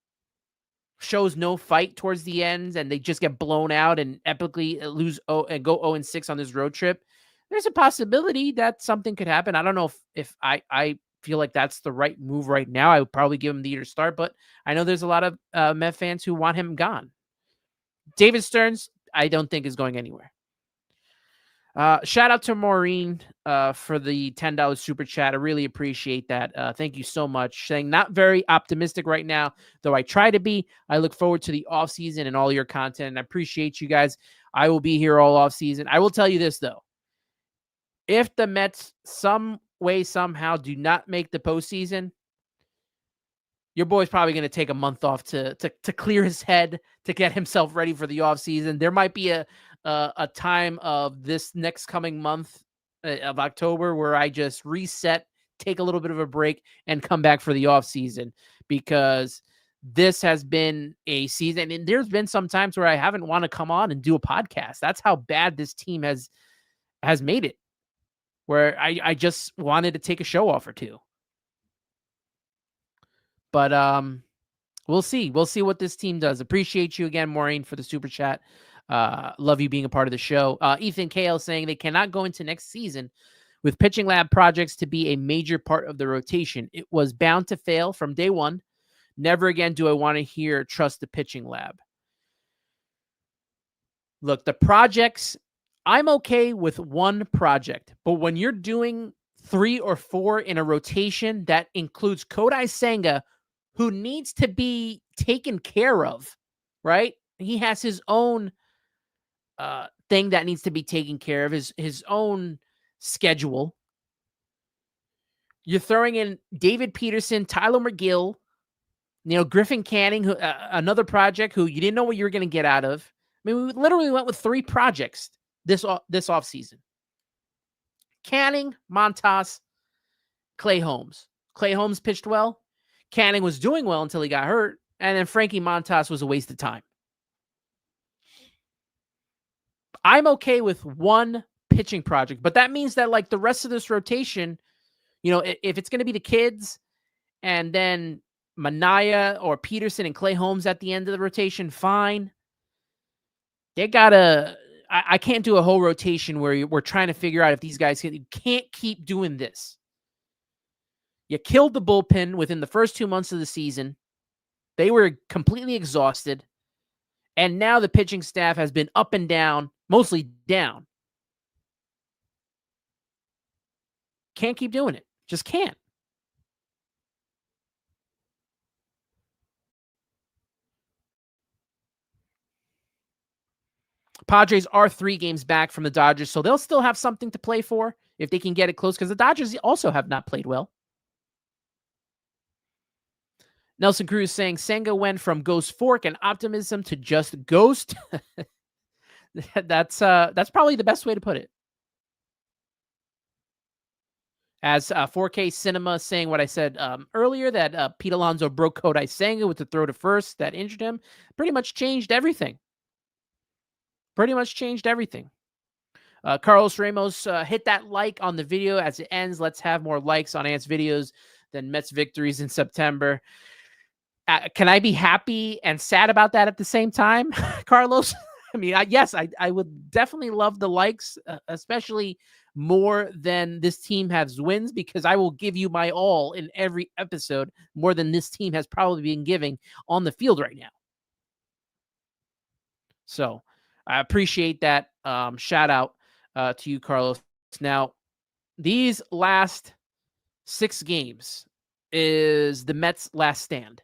shows no fight towards the end and they just get blown out and epically lose and go 0-6 on this road trip, there's a possibility that something could happen. I don't know if I feel like that's the right move right now. I would probably give him the year to start, but I know there's a lot of Met fans who want him gone. David Stearns, I don't think is going anywhere. Shout out to Maureen for the $10 super chat. I really appreciate that. Thank you so much. Saying not very optimistic right now, though I try to be. I look forward to the offseason and all your content. And I appreciate you guys. I will be here all offseason. I will tell you this, though. If the Mets some way, somehow do not make the postseason, your boy's probably going to take a month off to clear his head, to get himself ready for the offseason. There might be a time of this next coming month of October where I just reset, take a little bit of a break, and come back for the offseason, because this has been a season. And there's been some times where I haven't want to come on and do a podcast. That's how bad this team has made it, where I just wanted to take a show off or two. But we'll see. We'll see what this team does. Appreciate you again, Maureen, for the super chat. Love you being a part of the show. Ethan KL saying they cannot go into next season with pitching lab projects to be a major part of the rotation. It was bound to fail from day one. Never again do I want to hear trust the pitching lab. Look, the projects, I'm okay with one project, but when you're doing 3 or 4 in a rotation that includes Kodai Senga, who needs to be taken care of, right? He has his own thing that needs to be taken care of, his own schedule. You're throwing in David Peterson, Tyler McGill, Griffin Canning, who, another project who you didn't know what you were going to get out of. I mean, we literally went with 3 projects this offseason. Canning, Montas, Clay Holmes. Clay Holmes pitched well. Canning was doing well until he got hurt. And then Frankie Montas was a waste of time. I'm okay with 1 pitching project, but that means that like the rest of this rotation, if it's going to be the kids and then Manaya or Peterson and Clay Holmes at the end of the rotation, fine. They gotta. I can't do a whole rotation where we're trying to figure out if these guys can't keep doing this. You killed the bullpen within the first 2 months of the season. They were completely exhausted. And now the pitching staff has been up and down, mostly down. Can't keep doing it. Just can't. Padres are 3 games back from the Dodgers, so they'll still have something to play for if they can get it close, because the Dodgers also have not played well. Nelson Cruz saying Senga went from Ghost Fork and optimism to just Ghost. That's probably the best way to put it. As 4K Cinema saying what I said earlier, that Pete Alonso broke Kodai Senga with the throw to first that injured him. Pretty much changed everything. Carlos Ramos, hit that like on the video as it ends. Let's have more likes on Ant's videos than Mets victories in September. Can I be happy and sad about that at the same time, Carlos? I mean, yes, I would definitely love the likes, especially more than this team has wins, because I will give you my all in every episode, more than this team has probably been giving on the field right now. So I appreciate that. Shout out to you, Carlos. Now, these last 6 games is the Mets' last stand.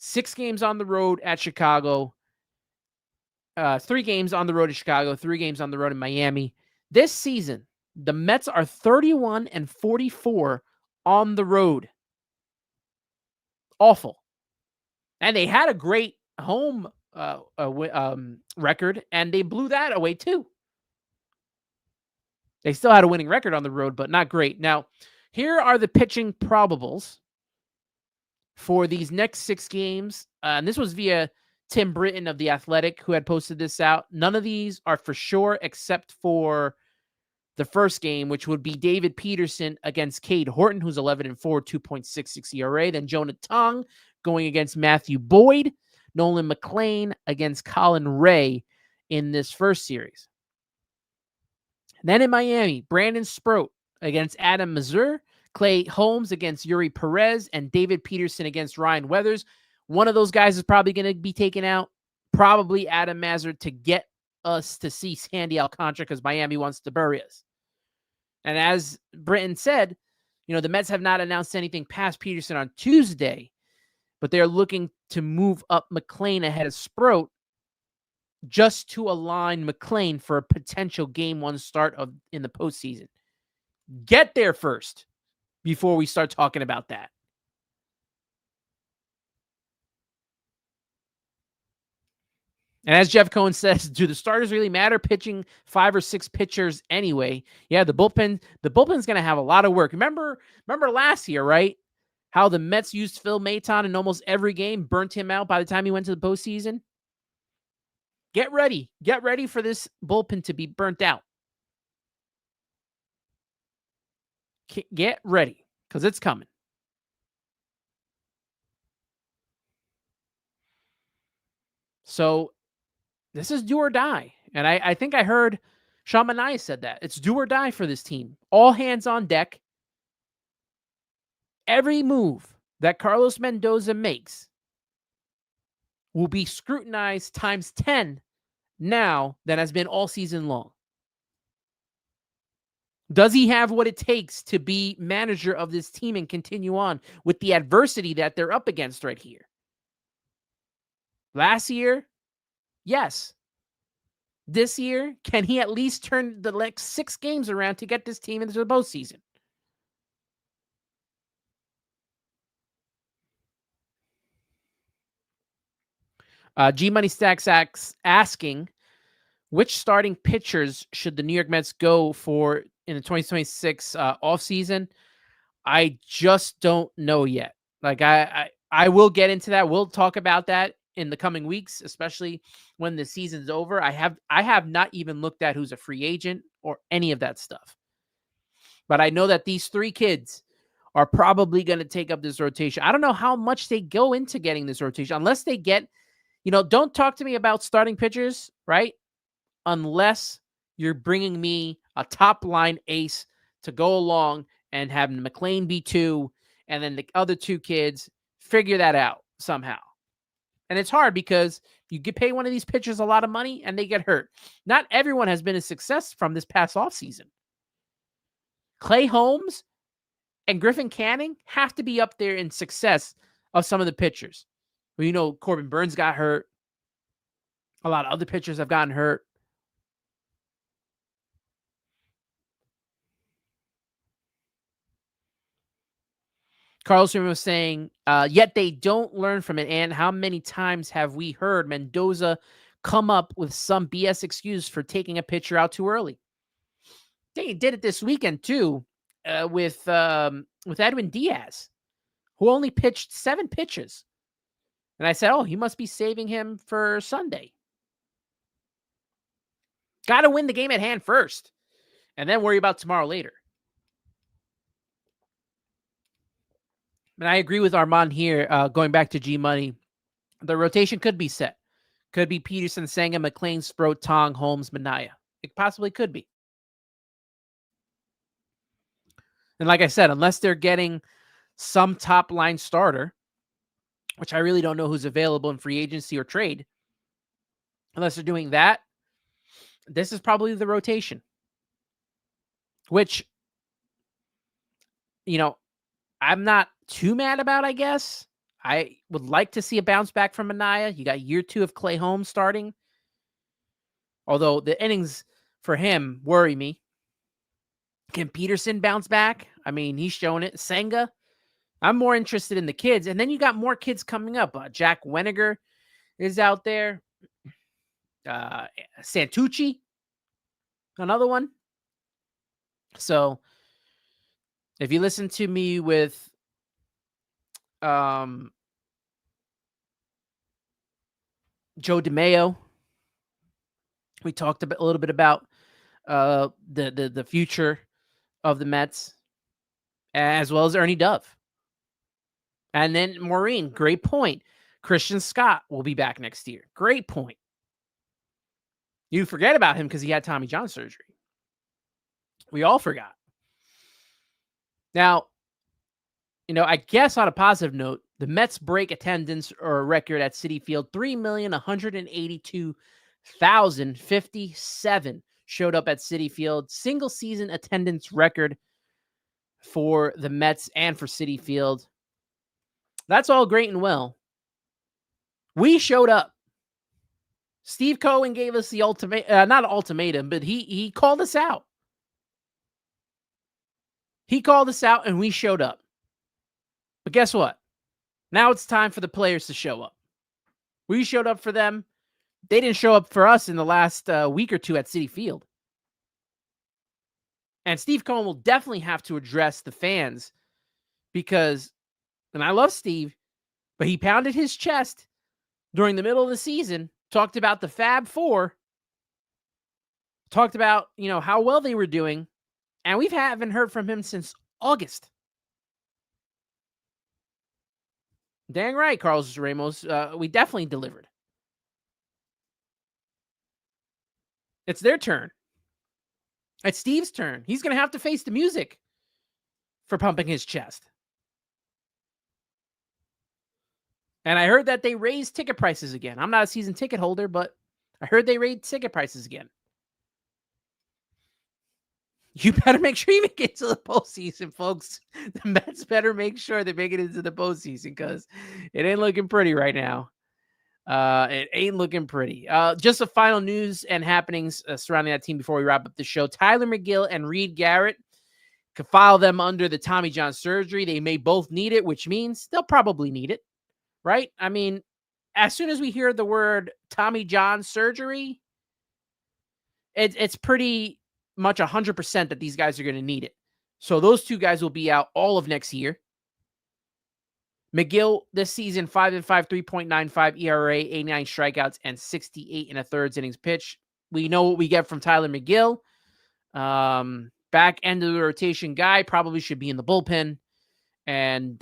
6 games on the road at Chicago, 3 games on the road at Chicago, 3 games on the road in Miami. This season, the Mets are 31-44 on the road. Awful. And they had a great home record, and they blew that away too. They still had a winning record on the road, but not great. Now, here are the pitching probables for these next 6 games. And this was via Tim Britton of The Athletic, who had posted this out. None of these are for sure, except for the first game, which would be David Peterson against Cade Horton, who's 11-4, 2.66 ERA. Then Jonah Tong going against Matthew Boyd. Nolan McLean against Colin Ray in this first series. Then in Miami, Brandon Sproat against Adam Mazur, Clay Holmes against Yuri Perez, and David Peterson against Ryan Weathers. One of those guys is probably going to be taken out. Probably Adam Mazur to get us to see Sandy Alcantara, because Miami wants to bury us. And as Britton said, the Mets have not announced anything past Peterson on Tuesday, but they're looking to move up McLean ahead of Sproat just to align McLean for a potential game 1 start in the postseason. Get there first before we start talking about that. And as Jeff Cohen says, do the starters really matter? Pitching 5 or 6 pitchers anyway. Yeah, the bullpen's going to have a lot of work. Remember last year, right? How the Mets used Phil Maton in almost every game, burnt him out by the time he went to the postseason. Get ready. Get ready for this bullpen to be burnt out. Get ready, because it's coming. So this is do or die. And I think I heard Sean Manaea said that. It's do or die for this team. All hands on deck. Every move that Carlos Mendoza makes will be scrutinized times 10 now than has been all season long. Does he have what it takes to be manager of this team and continue on with the adversity that they're up against right here? Last year, yes. this year, can he at least turn the next 6 games around to get this team into the postseason? G Money Stacks asking, which starting pitchers should the New York Mets go for in the 2026 offseason? I just don't know yet. Like I will get into that. We'll talk about that in the coming weeks, especially when the season's over. I have not even looked at who's a free agent or any of that stuff. But I know that these 3 kids are probably going to take up this rotation. I don't know how much they go into getting this rotation unless they get, don't talk to me about starting pitchers, right? Unless you're bringing me a top line ace to go along and have McLean be 2, and then the other 2 kids figure that out somehow. And it's hard because you get pay one of these pitchers a lot of money and they get hurt. Not everyone has been a success from this past offseason. Clay Holmes and Griffin Canning have to be up there in success of some of the pitchers. Well, Corbin Burns got hurt. A lot of other pitchers have gotten hurt. Carlos was saying, yet they don't learn from it. And how many times have we heard Mendoza come up with some BS excuse for taking a pitcher out too early? They did it this weekend too, with Edwin Diaz, who only pitched 7 pitches. And I said, oh, he must be saving him for Sunday. Got to win the game at hand first, and then worry about tomorrow later. And I agree with Armand here, going back to G Money. The rotation could be set. Could be Peterson, Senga, McLean, Sproat, Tong, Holmes, Minaya. It possibly could be. And like I said, unless they're getting some top line starter, which I really don't know who's available in free agency or trade, unless they're doing that, this is probably the rotation. Which, I'm not too mad about, I guess. I would like to see a bounce back from Minaya. You got year 2 of Clay Holmes starting. Although the innings for him worry me. Can Peterson bounce back? I mean, he's shown it. Senga. I'm more interested in the kids. And then you got more kids coming up. Jack Weniger is out there. Santucci. Another one. So if you listen to me with Joe DeMayo, we talked a little bit about the future of the Mets, as well as Ernie Dove. And then Maureen, great point. Christian Scott will be back next year. Great point. You forget about him because he had Tommy John surgery. We all forgot. Now, I guess on a positive note, the Mets break attendance or record at Citi Field. 3,182,057 showed up at Citi Field. Single season attendance record for the Mets and for Citi Field. That's all great and well. We showed up. Steve Cohen gave us the not ultimatum, but he called us out. He called us out and we showed up. But guess what? Now it's time for the players to show up. We showed up for them. They didn't show up for us in the last week or 2 at Citi Field. And Steve Cohen will definitely have to address the fans because, and I love Steve, but he pounded his chest during the middle of the season, talked about the Fab Four, talked about, how well they were doing, and we haven't heard from him since August. Dang right, Carlos Ramos. We definitely delivered. It's their turn. It's Steve's turn. He's going to have to face the music for pumping his chest. And I heard that they raised ticket prices again. I'm not a season ticket holder, but I heard they raised ticket prices again. You better make sure you make it to the postseason, folks. The Mets better make sure they make it into the postseason because it ain't looking pretty right now. It ain't looking pretty. Just the final news and happenings surrounding that team before we wrap up the show. Tyler McGill and Reed Garrett could file them under the Tommy John surgery. They may both need it, which means they'll probably need it, right? I mean, as soon as we hear the word Tommy John surgery, it's pretty much 100% that these guys are going to need it. So those two guys will be out all of next year. McGill this season, 5-5, 3.95 ERA, 89 strikeouts, and 68 and a thirds innings pitched. We know what we get from Tyler McGill. Back end of the rotation guy, probably should be in the bullpen. And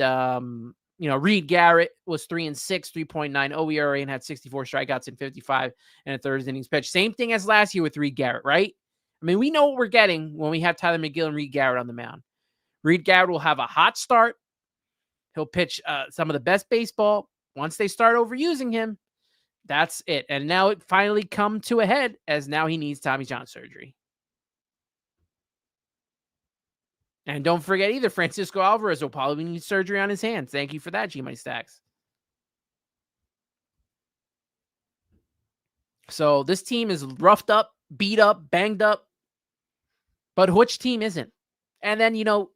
Reed Garrett was 3-6, 3.90 ERA, and had 64 strikeouts and 55 and a thirds innings pitched. Same thing as last year with Reed Garrett, right? I mean, we know what we're getting when we have Tyler McGill and Reed Garrett on the mound. Reed Garrett will have a hot start. He'll pitch some of the best baseball. Once they start overusing him, that's it. And now it finally come to a head as now he needs Tommy John surgery. And don't forget either, Francisco Alvarez will probably need surgery on his hands. Thank you for that, G-Money Stacks. So this team is roughed up, beat up, banged up. But which team isn't? And then, you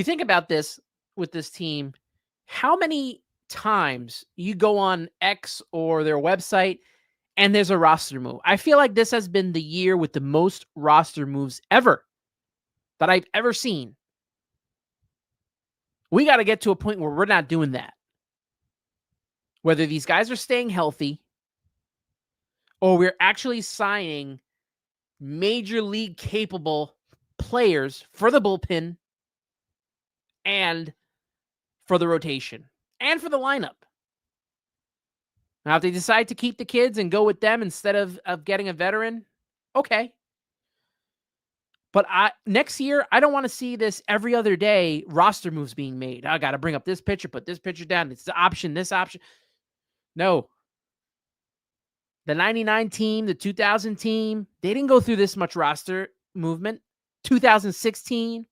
think about this with this team, how many times you go on X or their website and there's a roster move? I feel like this has been the year with the most roster moves ever that I've ever seen. We got to get to a point where we're not doing that. Whether these guys are staying healthy or we're actually signing major league capable players for the bullpen and for the rotation and for the lineup. Now, if they decide to keep the kids and go with them instead of getting a veteran, okay. But next year, I don't want to see this every other day roster moves being made. I got to bring up this pitcher, put this pitcher down. It's the option, this option. No. The 99 team, the 2000 team, they didn't go through this much roster movement. 2016,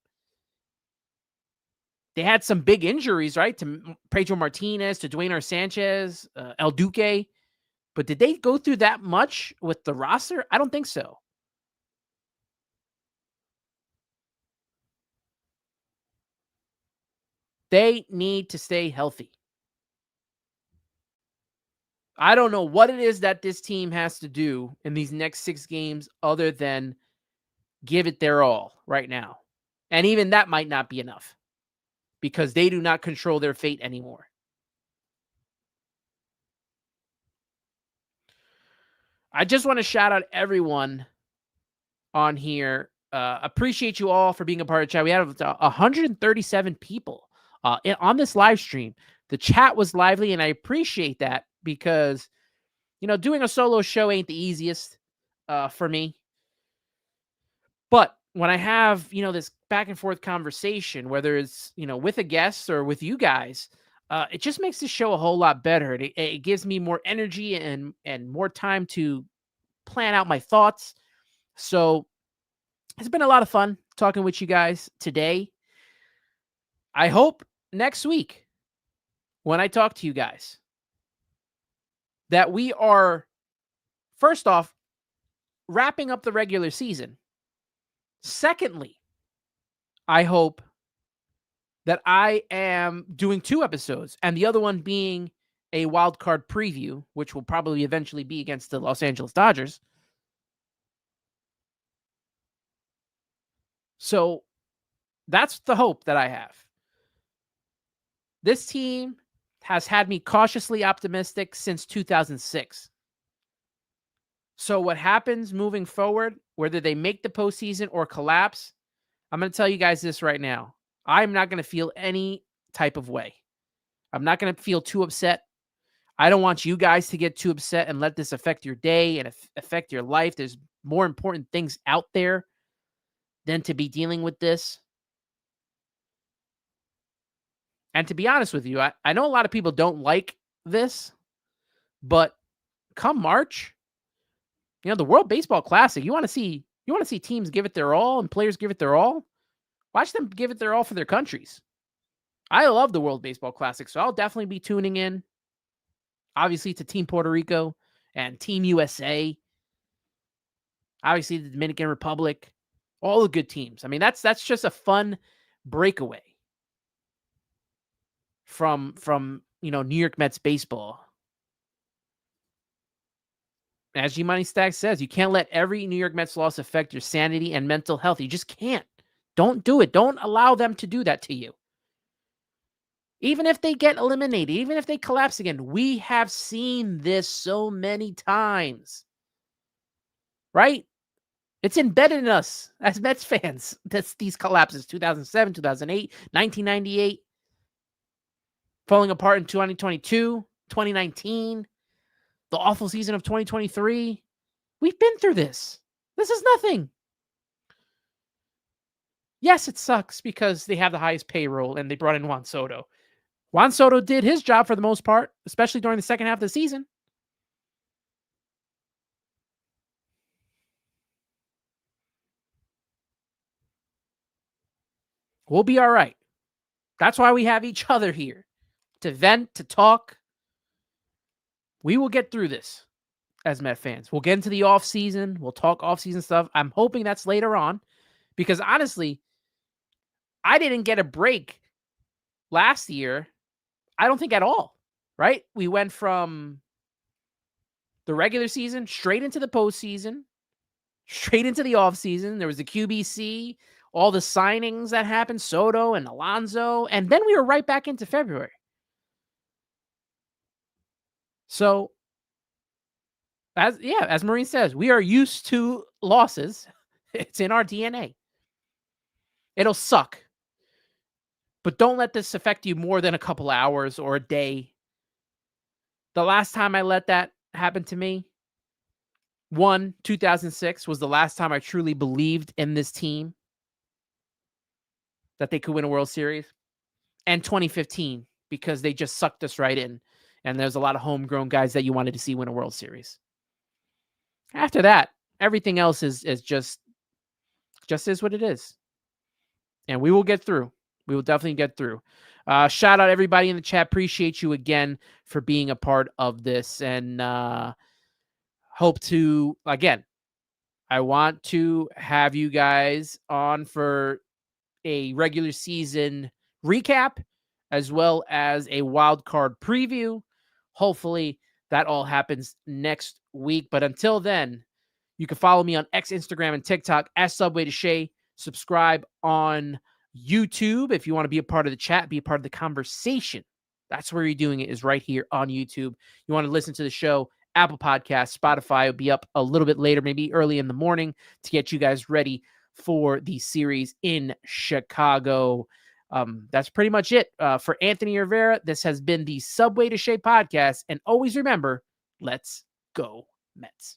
they had some big injuries, right? To Pedro Martinez, to Dwayne Sanchez, El Duque. But did they go through that much with the roster? I don't think so. They need to stay healthy. I don't know what it is that this team has to do in these next 6 games other than give it their all right now. And even that might not be enough because they do not control their fate anymore. I just want to shout out everyone on here. Appreciate you all for being a part of the chat. We have 137 people on this live stream. The chat was lively, and I appreciate that because, doing a solo show ain't the easiest for me. But when I have, this back and forth conversation, whether it's, with a guest or with you guys, it just makes the show a whole lot better. It gives me more energy and more time to plan out my thoughts. So it's been a lot of fun talking with you guys today. I hope next week when I talk to you guys that we are, first off, wrapping up the regular season. Secondly, I hope that I am doing 2 episodes and the other one being a wild card preview, which will probably eventually be against the Los Angeles Dodgers. So that's the hope that I have. This team has had me cautiously optimistic since 2006. So what happens moving forward, whether they make the postseason or collapse, I'm going to tell you guys this right now. I'm not going to feel any type of way. I'm not going to feel too upset. I don't want you guys to get too upset and let this affect your day and affect your life. There's more important things out there than to be dealing with this. And to be honest with you, I know a lot of people don't like this, but come March, the World Baseball Classic, you want to see teams give it their all and players give it their all. Watch them give it their all for their countries. I love the World Baseball Classic, so I'll definitely be tuning in. Obviously, to Team Puerto Rico and Team USA. Obviously, the Dominican Republic. All the good teams. I mean, that's just a fun breakaway from New York Mets baseball. As G Money Stack says, you can't let every New York Mets loss affect your sanity and mental health. You just can't. Don't do it. Don't allow them to do that to you. Even if they get eliminated, even if they collapse again, we have seen this so many times. Right? It's embedded in us as Mets fans. That's these collapses. 2007, 2008, 1998. Falling apart in 2022, 2019. The awful season of 2023. We've been through this. This is nothing. Yes, it sucks because they have the highest payroll and they brought in Juan Soto. Juan Soto did his job for the most part, especially during the second half of the season. We'll be all right. That's why we have each other here to vent, to talk. We will get through this as Met fans. We'll get into the offseason. We'll talk offseason stuff. I'm hoping that's later on because honestly, I didn't get a break last year. I don't think at all, right? We went from the regular season straight into the postseason, straight into the offseason. There was the QBC, all the signings that happened, Soto and Alonso, and then we were right back into February. So, as Maureen says, we are used to losses. It's in our DNA. It'll suck. But don't let this affect you more than a couple hours or a day. The last time I let that happen to me, 2006 was the last time I truly believed in this team that they could win a World Series. And 2015, because they just sucked us right in. And there's a lot of homegrown guys that you wanted to see win a World Series. After that, everything else is just is what it is. And we will get through. We will definitely get through. Shout out everybody in the chat. Appreciate you again for being a part of this. And hope to, again, I want to have you guys on for a regular season recap as well as a wild card preview. Hopefully that all happens next week. But until then, you can follow me on X, Instagram, and TikTok at Subway to Shea. Subscribe on YouTube if you want to be a part of the chat, be a part of the conversation. That's where you're doing it, is right here on YouTube. You want to listen to the show, Apple Podcasts, Spotify will be up a little bit later, maybe early in the morning to get you guys ready for the series in Chicago. That's pretty much it for Anthony Rivera. This has been the Subway to Shea podcast. And always remember, let's go Mets.